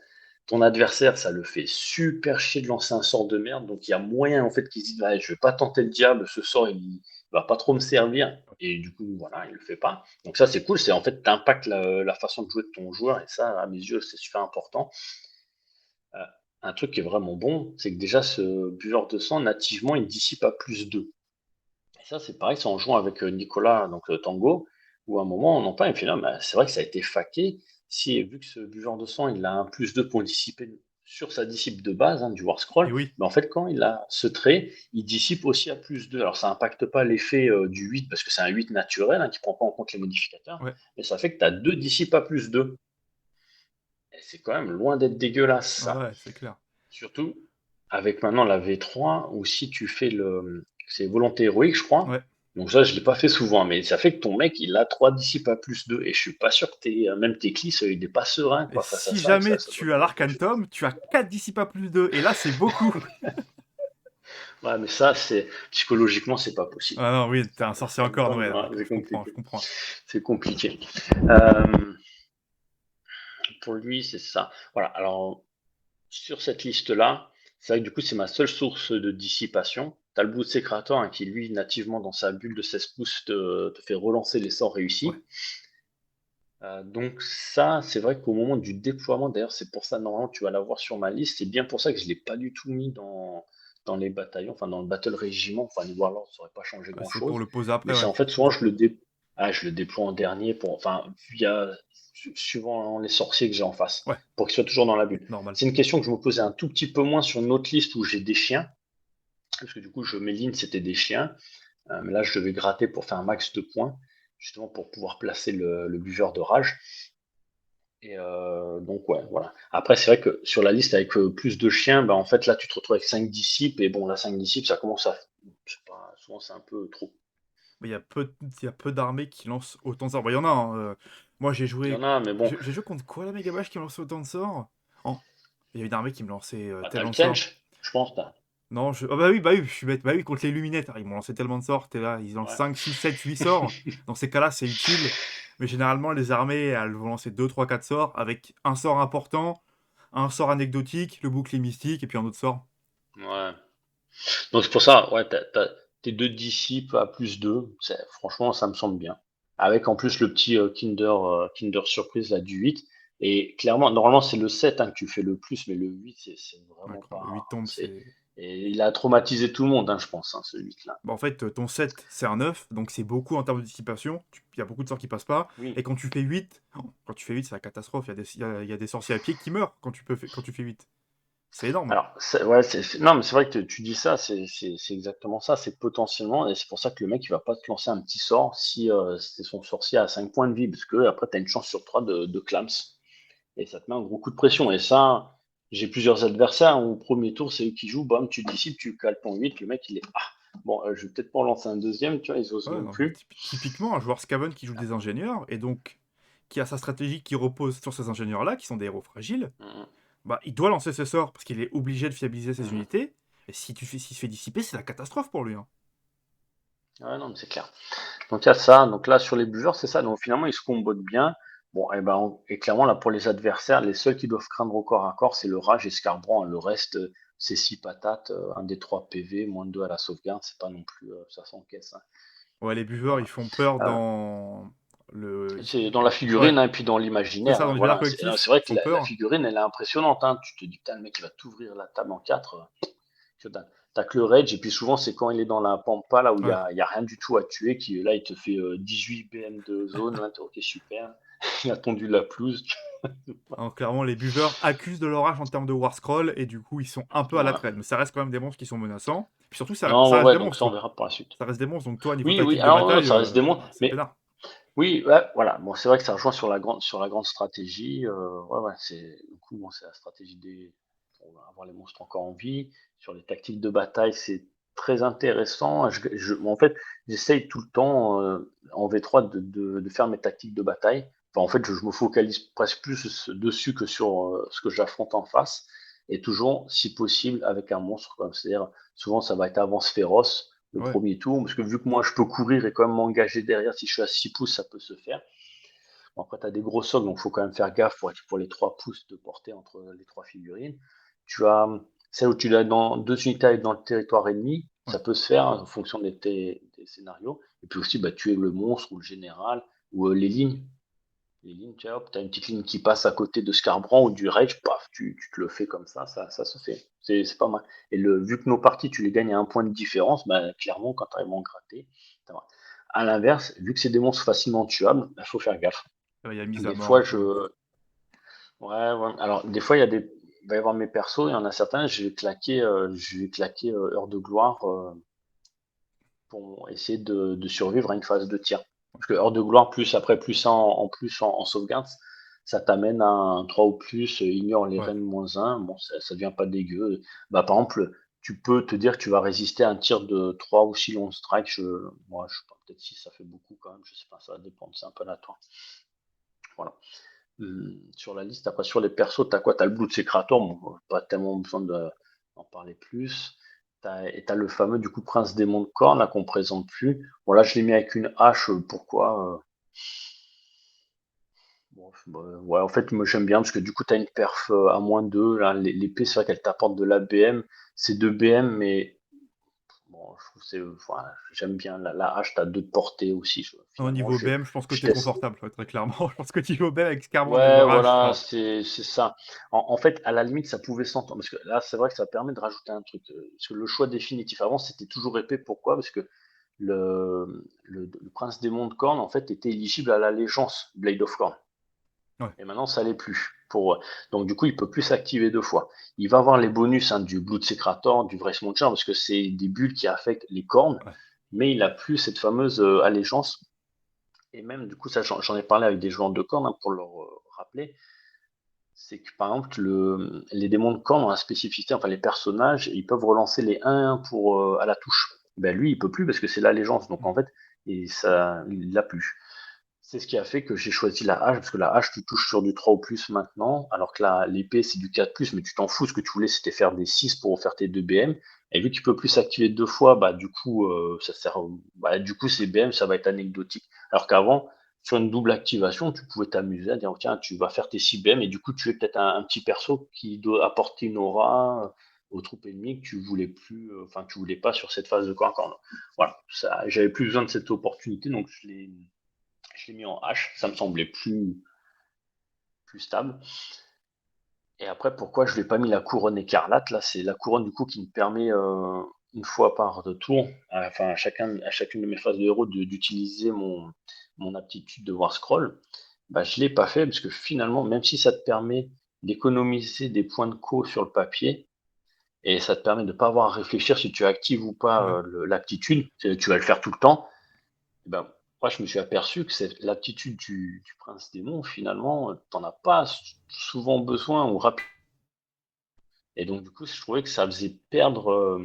Ton adversaire, ça le fait super chier de lancer un sort de merde, donc il y a moyen en fait qu'il se dise ouais, je vais pas tenter le diable, ce sort il va pas trop me servir, et du coup voilà, il le fait pas. Donc ça c'est cool, c'est en fait t'impactes la façon de jouer de ton joueur, et ça à mes yeux c'est super important. Euh, un truc qui est vraiment bon, c'est que déjà ce buveur de sang, nativement, il dissipe à plus 2. Et ça, c'est pareil, c'est en jouant avec Nicolas, donc Tango, où à un moment, on entend, et puis là, bah, c'est vrai que ça a été faqué. Si, vu que ce buveur de sang, il a un plus 2 pour dissiper sur sa dissipe de base, hein, du War Scroll, Et oui, mais en fait, quand il a ce trait, il dissipe aussi à plus 2. Alors, ça n'impacte pas l'effet du 8, parce que c'est un 8 naturel, hein, qui ne prend pas en compte les modificateurs, ouais, mais ça fait que tu as 2 dissipes à plus 2. Et c'est quand même loin d'être dégueulasse, ouais, ça. ouais, c'est clair. Surtout avec maintenant la V3, ou si tu fais c'est volonté héroïque, je crois. Ouais. Donc ça, je l'ai pas fait souvent, mais ça fait que ton mec, il a 3 dissipes à plus 2. Et je suis pas sûr que même tes clis, il est pas serein, Et quoi, face à si ça, et ça, jamais ça doit tu as pas être quelque chose. l'Arcantum, tu as 4 Dissipa plus 2. Et là, c'est beaucoup. Ouais, mais ça, psychologiquement, c'est pas possible. Ah non, oui, t'es un Avec sorcier en corne, Arcanum, ouais, ouais, donc c'est je comprends, je compliqué. comprends. C'est compliqué. Euh, pour lui, c'est ça. Voilà, alors sur cette liste-là, c'est vrai que du coup, c'est ma seule source de dissipation. T'as le Blood Secrator hein, qui, lui, nativement dans sa bulle de 16 pouces, te fait relancer les sorts Ouais. réussis. Donc ça, c'est vrai qu'au moment du déploiement, d'ailleurs, c'est pour ça, normalement, tu vas l'avoir sur ma liste. C'est bien pour ça que je ne l'ai pas du tout mis dans les bataillons, enfin dans le Battle Régiment. Enfin, niveau Warlord, ça n'aurait pas changé Ah, c'est pour grand-chose. le poser Mais après, c'est ouais. en fait, souvent, je le déploie en dernier, enfin, suivant les sorciers que j'ai en face, Ouais, pour qu'ils soient toujours dans la bulle. normal. C'est une question que je me posais un tout petit peu moins sur une autre liste où j'ai des chiens, parce que du coup, mes lignes, c'était des chiens. Mais là, je devais gratter pour faire un max de points, justement pour pouvoir placer le buveur de rage. Et donc ouais, voilà. Après, c'est vrai que sur la liste avec plus de chiens, bah, en fait, là, tu te retrouves avec 5 disciples. Et bon, là, 5 disciples, ça commence à. Je sais pas, souvent, c'est un peu trop. Mais il y a peu d'armées qui lancent autant de sorts. Bah, il y en a, hein, moi, Il y en a, mais bon, j'ai joué contre quoi, la Megabash qui me lançait autant de sorts? Oh, il y a une armée qui me lançait bah, t'as le tellement de sorts. Kench, je pense. Non, bah oui, je suis bête. Bah oui, contre les Luminettes, ils m'ont lancé tellement de sorts. T'es là, ils lancent Ouais. 5, 6, 7, 8 sorts. Dans ces cas-là, c'est utile. Mais généralement, les armées, elles vont lancer 2, 3, 4 sorts avec un sort important, un sort anecdotique, le bouclier mystique et puis un autre sort. Ouais. Donc c'est pour ça, ouais, t'as tes deux disciples à plus 2. Franchement, ça me semble bien. Avec en plus le petit Kinder Surprise là, du 8. Et clairement, normalement, c'est le 7 hein, que tu fais le plus, mais le 8, c'est Ouais, vraiment quand le pas. 8 tombe, c'est. Et il a traumatisé tout le monde, hein, je pense, hein, ce 8-là. Bah, en fait, ton 7, c'est un 9, donc c'est beaucoup en termes de dissipation. Il y a beaucoup de sorts qui passent pas. Et Oui. quand tu fais 8, c'est la catastrophe. Il y a des sorciers à pied qui meurent quand tu fais 8. C'est énorme. Alors, ouais, non, mais c'est vrai que tu dis ça, c'est exactement ça. C'est potentiellement, et c'est pour ça que le mec, il va pas te lancer un petit sort si c'est son sorcier à 5 points de vie, parce que après, tu as une chance sur 3 de clams. Et ça te met un gros coup de pression. Et ça, j'ai plusieurs adversaires. Au premier tour, c'est eux qui jouent. Bam, tu dissipes, tu cales ton 8. Le mec, il est. Ah, bon, je vais peut-être pas en lancer un deuxième, tu vois, ils osent Ouais, même non, mais plus. typiquement, un joueur Skaven qui joue des ingénieurs, et donc qui a sa stratégie qui repose sur ces ingénieurs-là, qui sont des héros fragiles, Mhm, bah, il doit lancer ce sort parce qu'il est obligé de fiabiliser ses mhm. unités. Et s'il se fait dissiper, c'est la catastrophe pour lui, hein. Ouais, non, mais c'est clair. Donc il y a ça. Donc là, sur les buveurs, c'est ça. Donc finalement, ils se combotent bien. Bon, et ben, et clairement, là, pour les adversaires, les seuls qui doivent craindre au corps à corps, c'est le Rage et Scarbran. Le reste, c'est 6 patates, un des 3 PV, moins de 2 à la sauvegarde. C'est pas non plus, ça s'encaisse, hein. Ouais, les buveurs, ils Voilà. font peur Euh, dans le. c'est dans la Ouais, figurine hein, et puis dans c'est l'imaginaire, ça, dans hein, l'univers voilà. collectif, C'est vrai ils que font la peur. figurine, elle est impressionnante, hein. Tu te dis, putain, le mec, il va t'ouvrir la table en 4. T'as que le rage, et puis souvent, c'est quand il est dans la pampa, là où Ouais. il y a rien du tout à tuer, qui là, il te fait 18 BM de zone, là, ok, super. Il a tondu la pelouse. Alors, clairement, les buveurs accusent de leur âge en termes de war scroll, et du coup, ils sont un peu à la Ouais. traîne. Mais ça reste quand même des monstres qui sont menaçants. Puis surtout, Non, ça ouais, reste ouais, des donc ça, on monstres. verra pour la suite. Ça reste des monstres, donc toi, niveau Oui, oui, tactique de alors, non, bataille, ça reste des mondes, c'est mais peinard. oui, ouais, voilà. Bon, c'est vrai que ça rejoint sur la grande stratégie. Ouais, ouais, du coup, bon, c'est la stratégie on va avoir les monstres encore en vie. Sur les tactiques de bataille, c'est très intéressant. En fait, j'essaye tout le temps en V3 de faire mes tactiques de bataille. Enfin, en fait, je me focalise presque plus dessus que sur ce que j'affronte en face. Et toujours, si possible, avec un monstre. C'est-à-dire, souvent, ça va être avance féroce le Ouais. premier tour, parce que vu que moi je peux courir et quand même m'engager derrière, si je suis à 6 pouces, ça peut se faire. Bon, après, tu as des gros socles, donc il faut quand même faire gaffe pour les 3 pouces de portée entre les 3 figurines. Tu as celle où tu l'as dans 2 unités dans le territoire ennemi, Ouais. ça peut se faire en fonction des scénarios. Et puis aussi, bah, tuer le monstre ou le général ou les lignes. Les lignes, tu as une petite ligne qui passe à côté de Scarbran ou du Rage, paf, tu te le fais comme ça se fait. C'est pas mal. Et vu que nos parties, tu les gagnes à un point de différence, bah, clairement, quand tu arrives à en gratter, ça va. À l'inverse, vu que c'est des monstres facilement tuables, il faut faire gaffe. Il y a mise à Des mort fois, et tout. Ouais, ouais. Alors, des fois, il va y avoir mes persos, il y en a certains, je vais claquer heure de gloire pour essayer de survivre à une phase de tir. Parce que heure de gloire, plus après, plus en plus en sauvegarde, ça t'amène à un 3 ou plus, ignore les Ouais. reines -1, bon, ça devient pas dégueu. Bah, par exemple, tu peux te dire que tu vas résister à un tir de 3 ou 6 long strike. Moi, je sais pas, peut-être 6, ça fait beaucoup quand même, je sais pas, ça va dépendre, c'est un peu aléatoire. Voilà. Sur la liste, après, sur les persos, t'as quoi? T'as le Blood Secrator, bon, pas tellement besoin d'en parler plus. Et t'as le fameux, du coup, Prince Démon de Corne, là, qu'on présente plus. Bon, là, je l'ai mis avec une hache, pourquoi? Bon, bah, ouais, en fait, moi j'aime bien parce que du coup, tu as une perf à -2. Là, l'épée, c'est vrai qu'elle t'apporte de la BM. C'est 2 BM, mais bon, je trouve que enfin, j'aime bien. La hache, t'as 2 de portée aussi. Au Finalement, niveau BM, je pense que je tu es teste. confortable, ouais, très clairement. Je pense que niveau BM avec clairement des Ouais, virages, voilà, non. c'est ça. En fait, à la limite, ça pouvait s'entendre. Parce que là, c'est vrai que ça permet de rajouter un truc. Parce que le choix définitif avant, c'était toujours épée. Pourquoi? Parce que le prince démon de Corne, en fait, était éligible à l'allégeance Blade of Corn. Ouais, Et maintenant, ça l'est plus. Donc, du coup, il peut plus s'activer 2 fois. Il va avoir les bonus du Blood Secrator, du vrai Smoker, parce que c'est des bulles qui affectent les cornes, ouais, mais il a plus cette fameuse allégeance. Et même, du coup, ça, j'en ai parlé avec des joueurs de cornes pour leur rappeler. C'est que, par exemple, les démons de cornes ont la spécificité, enfin, les personnages, ils peuvent relancer les 1-1 à la touche. Ben, lui, il peut plus parce que c'est l'allégeance. Donc, mmh, en fait, il l'a plus. C'est ce qui a fait que j'ai choisi la hache, parce que la hache, tu touches sur du 3 ou plus maintenant, alors que l'épée, c'est du 4 plus, mais tu t'en fous. Ce que tu voulais, c'était faire des 6 pour faire tes 2 BM. Et vu qu'il peut plus s'activer 2 fois, bah, du coup, du coup, ces BM, ça va être anecdotique. Alors qu'avant, sur une double activation, tu pouvais t'amuser à dire, oh, tiens, tu vas faire tes 6 BM, et du coup, tu es peut-être un petit perso qui doit apporter une aura aux troupes ennemies que tu voulais plus, enfin, tu voulais pas sur cette phase de corps à corps. Voilà, j'avais plus besoin de cette opportunité, donc je l'ai mis en H, ça me semblait plus stable. Et après, pourquoi je ne lui ai pas mis la couronne écarlate? Là, c'est la couronne du coup qui me permet une fois par tour, enfin à chacune de mes phases de héros, d'utiliser mon aptitude de voir scroll. Bah, je ne l'ai pas fait parce que finalement, même si ça te permet d'économiser des points de co sur le papier, et ça te permet de ne pas avoir à réfléchir si tu actives ou pas ouais, l'aptitude, tu vas le faire tout le temps. Eh ben, moi, je me suis aperçu que c'est l'aptitude du prince démon, finalement, t'en as pas souvent besoin ou rapide. Et donc, du coup, je trouvais que ça faisait perdre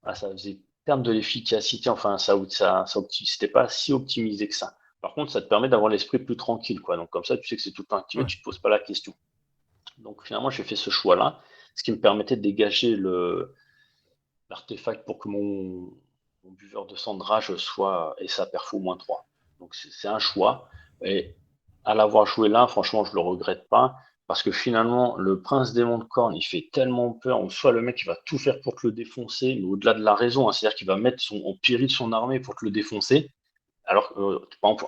de l'efficacité. Enfin, c'était pas si optimisé que ça. Par contre, ça te permet d'avoir l'esprit plus tranquille, quoi. Donc, comme ça, tu sais que c'est tout le temps activé, ouais. tu te poses pas la question. Donc, finalement, j'ai fait ce choix-là, ce qui me permettait de dégager l'artefact pour que mon buveur de sang de rage soit et sa perfo -3. Donc c'est un choix. Et à l'avoir joué là, franchement, je le regrette pas. Parce que finalement, le prince démon de corne, il fait tellement peur. Soit le mec, il va tout faire pour te le défoncer, mais au-delà de la raison, hein, c'est-à-dire qu'il va mettre en péril son armée pour te le défoncer. Alors que, par exemple,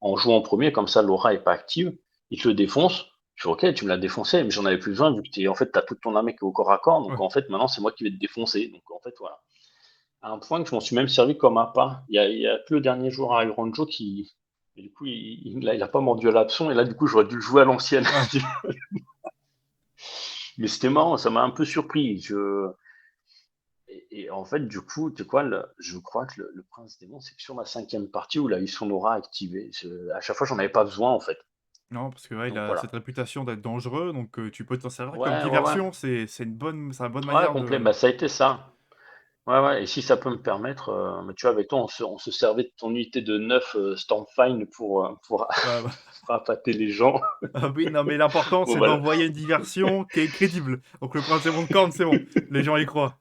en jouant en premier, comme ça, l'aura est pas active, il te le défonce. Je fais, ok, tu me l'as défoncé, mais j'en avais plus besoin vu que en fait, tu as toute ton armée qui est au corps à corps. Donc Ouais. en fait, maintenant, c'est moi qui vais te défoncer. Donc en fait, voilà. À un point que je m'en suis même servi comme appât. Il y a que le dernier joueur à Iron Joe qui. Et du coup, il a pas mordu à l'hameçon, et là, du coup, j'aurais dû le jouer à l'ancienne. Ouais. Mais c'était marrant, ça m'a un peu surpris. Et en fait, du coup, tu sais quoi, je crois que le Prince Démon, c'est que sur ma 5e partie où il a eu son aura activée, à chaque fois, j'en avais pas besoin, en fait. Non, parce que, ouais, il Donc a cette voilà. réputation d'être dangereux, donc tu peux t'en servir comme Ouais, ouais, ouais. diversion. C'est une bonne Ouais, manière complet. de. Bah, ça a été ça. Ouais, ouais, et si ça peut me permettre, mais tu vois, avec toi, on se servait de ton unité de 9 Stormfine Ouais, bah, pour appâter les gens. ah oui, non, mais l'important, Bon, c'est voilà. d'envoyer une diversion qui est crédible. Donc le Prince des Cornes, c'est bon. Les gens y croient.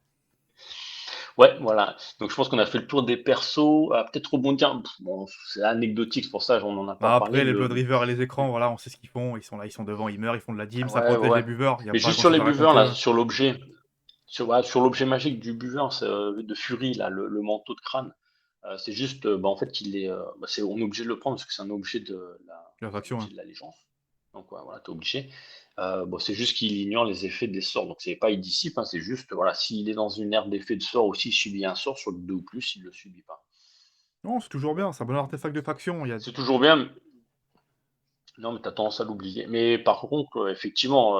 Ouais, voilà. Donc je pense qu'on a fait le tour des persos. Peut-être rebondir. Bon, c'est anecdotique, c'est pour ça on n'en a pas Bah, parlé. après, les Blood River et les écrans, voilà, on sait ce qu'ils font. Ils sont là, ils sont devant, ils meurent, ils font de la dîme, ça Ouais, protège ouais. les buveurs. Il n'y a Mais pas juste sur les grand-chose à buveurs, raconter. là, Ouais. sur l'objet, ouais, sur l'objet magique du buveur, c'est, de Fury, là, le manteau de crâne. C'est juste, bah, en fait, on est obligé de le prendre parce que c'est un objet La c'est un faction, objet hein. de l'allégeance. Donc ouais, voilà, t'es obligé. Bon, c'est juste qu'il ignore les effets des sorts. Donc c'est pas il dissipe, hein, c'est juste, voilà, s'il est dans une ère d'effet de sort ou s'il subit un sort sur le 2 ou plus, il le subit pas. Non, c'est toujours Bon, bien, c'est un bon artefact de faction. c'est toujours bien. Non, mais t'as tendance à l'oublier. Mais par contre, effectivement,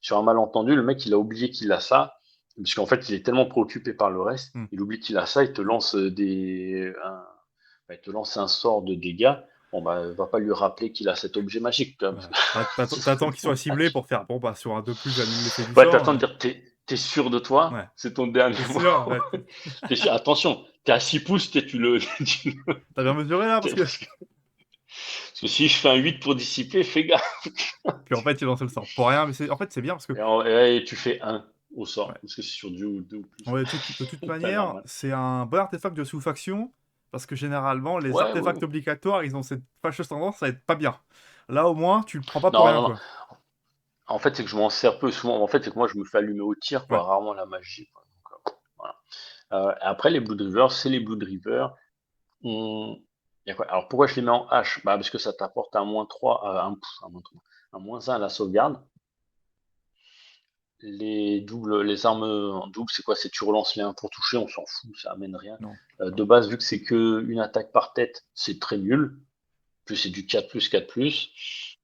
sur un malentendu, le mec, il a oublié qu'il a ça, parce qu'en fait, il est tellement préoccupé par le reste, Hmm. il oublie qu'il a ça, il te lance bah, il te lance un sort de dégâts. Bon, bah, va pas lui rappeler qu'il a cet objet magique, tu vois, parce Ouais. que T'attends ce serait t'attends qu'il soit vraiment ciblé gratuit. pour faire, bon, bah, sur un 2 plus, j'annule l'effet du Ouais, sort. t'attends de dire, t'es sûr de Ouais, toi, c'est ton dernier c'est mot. sûr. Ouais. T'es sûr, attention, t'es à 6 pouces, tu le, T'as bien mesuré là, parce que. parce que si je fais un 8 pour dissiper, fais gaffe. Puis en fait, il lance le sort pour rien, mais en fait, c'est bien parce que. Et tu fais un au sort, Ouais. parce que c'est sur 2 ou plus. Ouais, de toute Pas manière, normal. c'est un bon artefact de sous-faction, parce que généralement, les Ouais, artefacts ouais. obligatoires, ils ont cette fâcheuse tendance à être pas bien. Là, au moins, tu le prends pas pour Non, rien, non, non. quoi. En fait, c'est que je m'en sers peu souvent. En fait, c'est que moi, je me fais allumer au tir, Ouais. quoi, rarement la magie, quoi. Donc, voilà. Après, les Blood Rivers, c'est les Blood Rivers. On... il y a quoi? Alors, pourquoi je les mets en H? Bah, parce que ça t'apporte un -3, un -1 à la sauvegarde. Les armes en double, c'est quoi? C'est tu relances les 1 pour toucher, on s'en fout, ça amène rien. Non. De base, vu que c'est que une attaque par tête, c'est très nul. Plus c'est du 4+, 4+.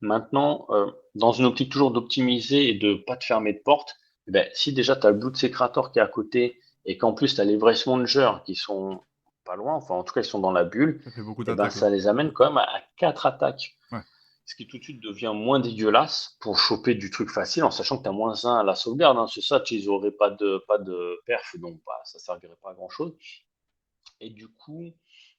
Maintenant, dans une optique toujours d'optimiser et de pas te fermer de porte, eh ben, si déjà tu as le Blood Secrator qui est à côté et qu'en plus tu as les Wraith Mongers qui sont pas loin, enfin en tout cas ils sont dans la bulle, Ça fait beaucoup et ben d'attaques, ouais. ça les amène quand même à 4 attaques. Ouais. Ce qui tout de suite devient moins dégueulasse pour choper du truc facile en sachant que tu as -1 à la sauvegarde. Hein. C'est ça, ils n'auraient pas de perf, donc bah, ça servirait pas à grand chose. Et du coup,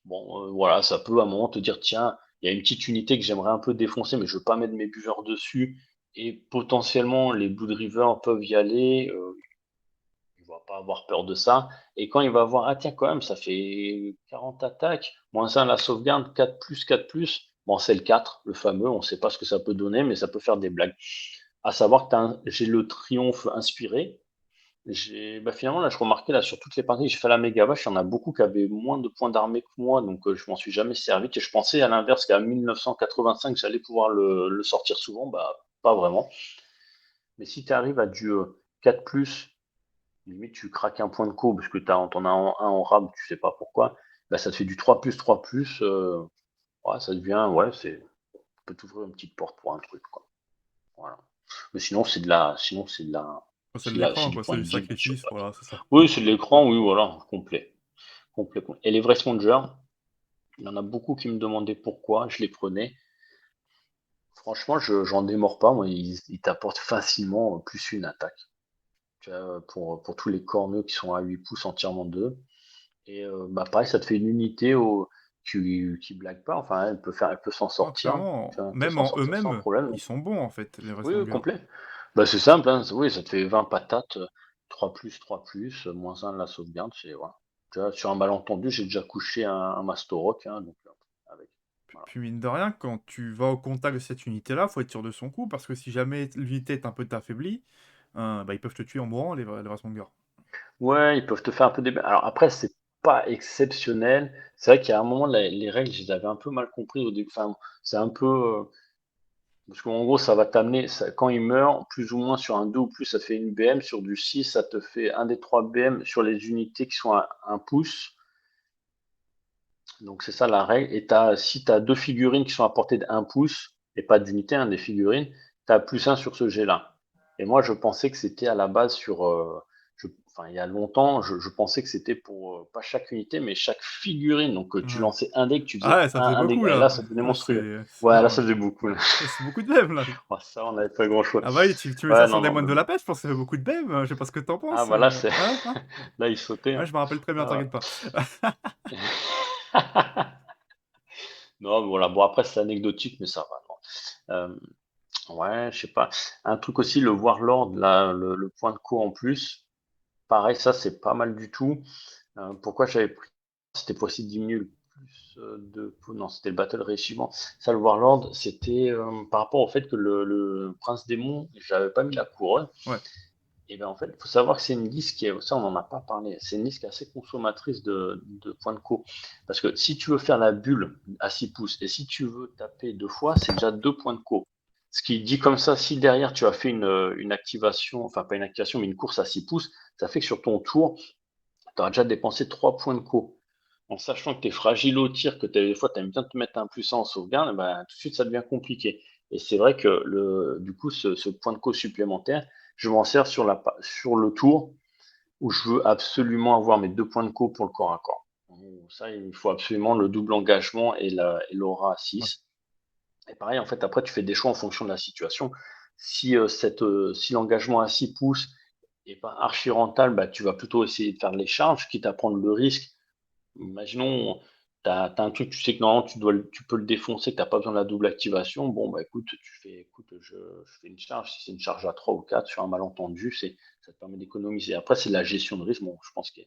bon, voilà, ça peut à un moment te dire, tiens, il y a une petite unité que j'aimerais un peu défoncer, mais je veux pas mettre mes buveurs dessus. Et potentiellement, les Blood River peuvent y aller. Il va pas avoir peur de ça. Et quand il va voir, ah tiens, quand même, ça fait 40 attaques, -1 à la sauvegarde, 4+, 4+. Bon, c'est le 4, le fameux, on sait pas ce que ça peut donner, mais ça peut faire des blagues. À savoir que j'ai le triomphe inspiré, bah, finalement, là, je remarquais, là, sur toutes les parties que j'ai fait à la méga vache, il y en a beaucoup qui avaient moins de points d'armée que moi, donc je m'en suis jamais servi. Et je pensais à l'inverse qu'à 1985, j'allais pouvoir le sortir souvent, bah, pas vraiment. Mais si tu arrives à du 4+, limite tu craques un point de co, parce que t'en as un en rab, tu sais pas pourquoi, bah, ça te fait du 3+, 3+, ouais, ça devient, ouais, ça peut t'ouvrir une petite porte pour un truc, quoi. Voilà. Mais Enfin, c'est de c'est l'écran, du quoi. point C'est de du vue, bon, sur sacrifice, papier. voilà, c'est ça. Oui, c'est de l'écran, oui, voilà, complet. Complètement. Et les vrais spongers, il y en a beaucoup qui me demandaient pourquoi je les prenais. Franchement, j'en démords pas, moi, ils t'apportent facilement plus une attaque. Tu vois, pour tous les corneux qui sont à 8 pouces entièrement d'eux. Et bah pareil, ça te fait une unité qui blague pas, enfin elle peut s'en Non, sortir, clairement, tu vois, elle peut même s'en en sortir sans eux-mêmes, problème. ils sont bons, en fait, les Oui, oui, Resmongers. complet. Bah c'est simple, hein, oui, ça te fait 20 patates, 3+, 3+, -1 de la sauvegarde, c'est voilà. Tu vois, sur un malentendu, j'ai déjà couché un Mastoroc, hein, donc avec. Voilà. Puis mine de rien, quand tu vas au contact de cette unité-là, faut être sûr de son coup, parce que si jamais l'unité est un peu affaiblie, bah, ils peuvent te tuer en mourant, les Resmongers. Ouais, ils peuvent te faire un peu des. Alors après, c'est pas exceptionnel. C'est vrai qu'il y a un moment, les règles, je les avais un peu mal compris au début. Enfin, c'est un peu. Parce qu'en gros, ça va t'amener, quand il meurt, plus ou moins sur un 2 ou plus, ça te fait une BM. Sur du 6, ça te fait un des 3 BM sur les unités qui sont à 1 pouce. Donc c'est ça la règle. Et si tu as deux figurines qui sont à portée de 1 pouce, et pas d'unité, hein, des figurines, tu as +1 sur ce jet-là. Et moi, je pensais que c'était à la base sur. Enfin, il y a longtemps, je pensais que c'était pour pas chaque unité, mais chaque figurine. Donc tu Ouais. lançais un dé, que tu Ah faisais ouais, ça faisait un beaucoup, dégât. Et là. là, ça devenait Là, monstrueux. c'est Ouais, là, ça énorme. faisait beaucoup. Là. Là, c'est beaucoup de BM, là. Oh, ça, on n'avait pas grand-chose. Ah bah oui, tu mets ça Ouais, sur non, des non. moines de la pêche, je pense que ça fait beaucoup de BM. Je sais pas ce que t'en Ah, penses. bah là, c'est. Hein, hein. Là, il sautait. Ouais, Hein. je me rappelle très bien, Ah t'inquiète pas. ouais. Non, mais voilà. Bon, après, c'est anecdotique, mais ça va. Non. Ouais, je sais pas. Un truc aussi, le Warlord, là, le point de co en plus. Pareil, ça, c'est pas mal du tout. Pourquoi j'avais pris. C'était pour essayer de diminuer le plus de. Non, c'était le Battle Régiment. Ça, le Warlord, c'était par rapport au fait que le Prince Démon, j'avais pas mis la couronne. Ouais. Et bien en fait, il faut savoir que c'est une liste qui est, ça on n'en a pas parlé, c'est une liste qui est assez consommatrice de points de co. Parce que si tu veux faire la bulle à 6 pouces et si tu veux taper 2 fois, c'est déjà 2 points de co. Ce qui dit comme ça, si derrière tu as fait une activation, enfin pas une activation, mais une course à 6 pouces, ça fait que sur ton tour, tu auras déjà dépensé 3 points de co. En sachant que tu es fragile au tir, que des fois tu aimes bien te mettre un plus 1 en sauvegarde, ben, tout de suite ça devient compliqué. Et c'est vrai que du coup, ce point de co supplémentaire, je m'en sers sur le tour où je veux absolument avoir mes 2 points de co pour le corps à corps. Ça, il faut absolument le double engagement et l'aura à Ouais. 6. Et pareil, en fait, après, tu fais des choix en fonction de la situation. Si l'engagement à 6 pouces n'est pas archi rentable, bah, tu vas plutôt essayer de faire les charges, quitte à prendre le risque. Imaginons, tu as un truc, tu sais que normalement tu peux le défoncer, que tu n'as pas besoin de la double activation. Bon, bah écoute, écoute, je fais une charge. Si c'est une charge à 3 ou 4 sur un malentendu, ça te permet d'économiser. Après, c'est de la gestion de risque. Bon, je pense que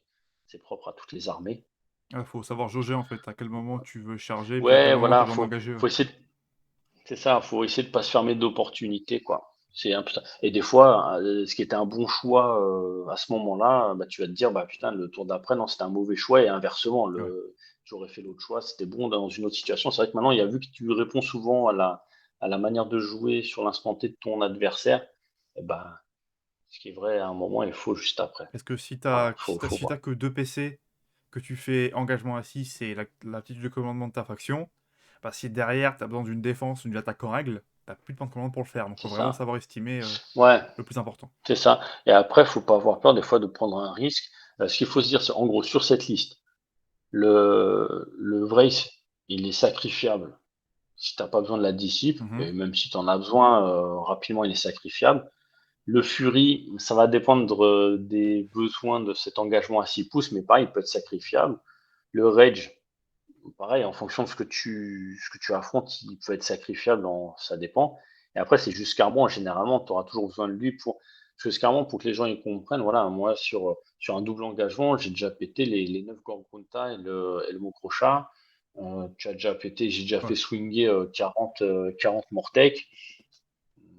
c'est propre à toutes les armées. Il faut savoir jauger, en fait, à quel moment tu veux charger, puis à quel Ouais, moment tu voilà, veux en engager. Ouais. faut essayer C'est ça, faut essayer de pas se fermer d'opportunités, quoi. C'est un peu ça. Et des fois, ce qui était un bon choix à ce moment-là, bah, tu vas te dire, bah putain, le tour d'après, non, c'était un mauvais choix. Et inversement, Ouais. j'aurais fait l'autre choix, c'était bon dans une autre situation. C'est vrai que maintenant, il y a vu que tu réponds souvent à la manière de jouer sur l'instant T de ton adversaire, et bah, ce qui est vrai à un moment est faux juste après. Est-ce que si Voilà, t'as si t'as faut si voir. tu que 2 PC, que tu fais engagement assis, c'est la petite de commandement de ta faction, bah, si derrière tu as besoin d'une défense ou d'une attaque en règle, t'as plus de point de commande pour le faire. Donc faut C'est vraiment ça. savoir estimer Ouais, le plus important. c'est ça. Et après, faut pas avoir peur des fois de prendre un risque. Ce qu'il faut se dire, c'est en gros, sur cette liste, le Vrace, il est sacrifiable si t'as pas besoin de la dissipe, Mhm. et même si tu en as besoin, rapidement, il est sacrifiable. Le Fury, ça va dépendre des besoins de cet engagement à 6 pouces, mais pareil, il peut être sacrifiable. Le Rage, pareil, en fonction de ce que tu affrontes, il peut être sacrifiable, ça dépend. Et après, c'est juste Carbon, généralement, tu auras toujours besoin de lui parce que Carbon, pour que les gens y comprennent, voilà, moi, sur un double engagement, j'ai déjà pété les 9 Gorgonta et le Mokrocha. Tu as déjà pété, j'ai déjà Ouais. fait swinger 40 Mortek.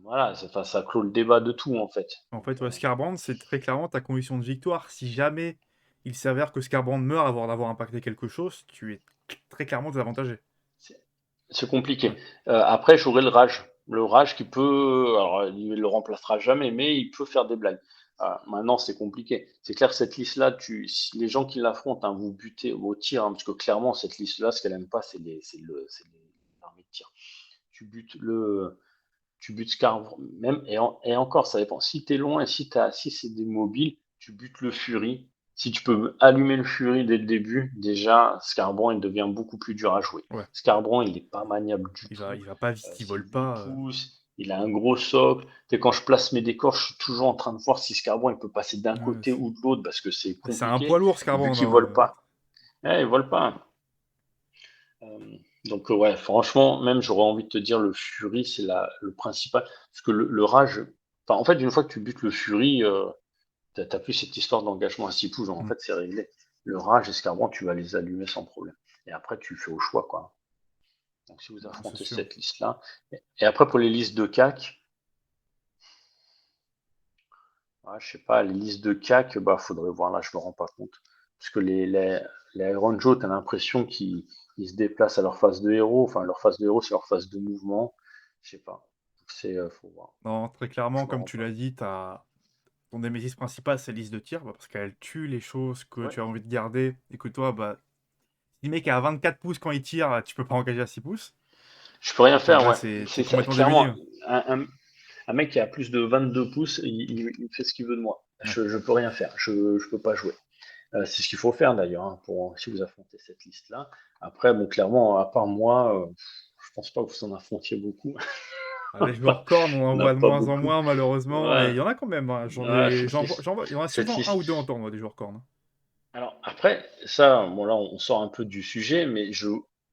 Voilà, enfin, ça clôt le débat de tout, en fait. En Donc, fait, ouais, Scarbrand, c'est très clairement ta condition de victoire. Si jamais il s'avère que Scarbrand meurt avant d'avoir impacté quelque chose, tu es très clairement désavantagé. c'est c'est Ouais. compliqué. Après, j'aurai le rage. Le rage qui peut, alors il le remplacera jamais, mais il peut faire des blagues. Maintenant, c'est compliqué. C'est clair, cette liste-là, si les gens qui l'affrontent, hein, vous butez au tir, hein, parce que clairement, cette liste-là, ce qu'elle aime pas, c'est l'armée de tir. Tu butes tu butes Scar, même, et encore, ça dépend. Si t'es loin et si c'est des mobiles, tu butes le Fury. Si tu peux allumer le Fury dès le début, déjà, Scarbrand, il devient beaucoup plus dur à jouer. Ouais. Scarbrand, il est pas maniable du tout. Il va pas vite, il C'est vole 8 pas. pouces, il a un gros socle. Et quand je place mes décors, je suis toujours en train de voir si Scarbrand, il peut passer d'un Ouais, côté ou de l'autre parce que c'est c'est un poids compliqué. lourd, Et vu Scarbrand, qu'il hein. vole pas, il vole pas. Donc ouais, franchement, même j'aurais envie de te dire le Fury, c'est le principal. Parce que le Rage, enfin en fait, une fois que tu butes le Fury, t'as plus cette histoire d'engagement à 6 pouces, en Mm. fait c'est réglé. Le Rage et Scarbrand, tu vas les allumer sans problème. Et après, tu fais au choix, quoi. Donc si vous C'est affrontez sûr. cette liste-là. Et après, pour les listes de CAC, je sais pas, les listes de CAC, bah faudrait voir là, je me rends pas compte. Parce que les Iron Joe, t'as l'impression qu'ils se déplacent à leur phase de héros. Enfin, leur phase de héros, c'est leur phase de mouvement. Je sais pas. Faut voir. Non, très Je clairement, me comme rends tu pas l'as compte. dit, ton némésis principal, c'est liste de tir, bah, parce qu'elle tue les choses que Ouais. tu as envie de garder, et que toi, bah, si le mec est à 24 pouces quand il tire, tu peux pas engager à 6 pouces. Je peux rien Donc faire, là, ouais. t'es C'est ça, complètement démuni. clairement, Ouais. un mec qui a plus de 22 pouces, il fait ce qu'il veut de moi. Ouais. Je peux rien faire. Je peux pas jouer. C'est ce qu'il faut faire d'ailleurs, hein, si vous affrontez cette liste-là. Après, bon, clairement, à part moi, je pense pas que vous en affrontiez beaucoup. Ah, les joueurs cornes, on Il en n'y en a voit de pas moins en beaucoup. moins, malheureusement, mais Ouais, il y en a quand même, hein. ouais, Il y en a cette souvent un liste. ou deux en tournoi, des joueurs cornes. Alors après, ça, bon là, on sort un peu du sujet, mais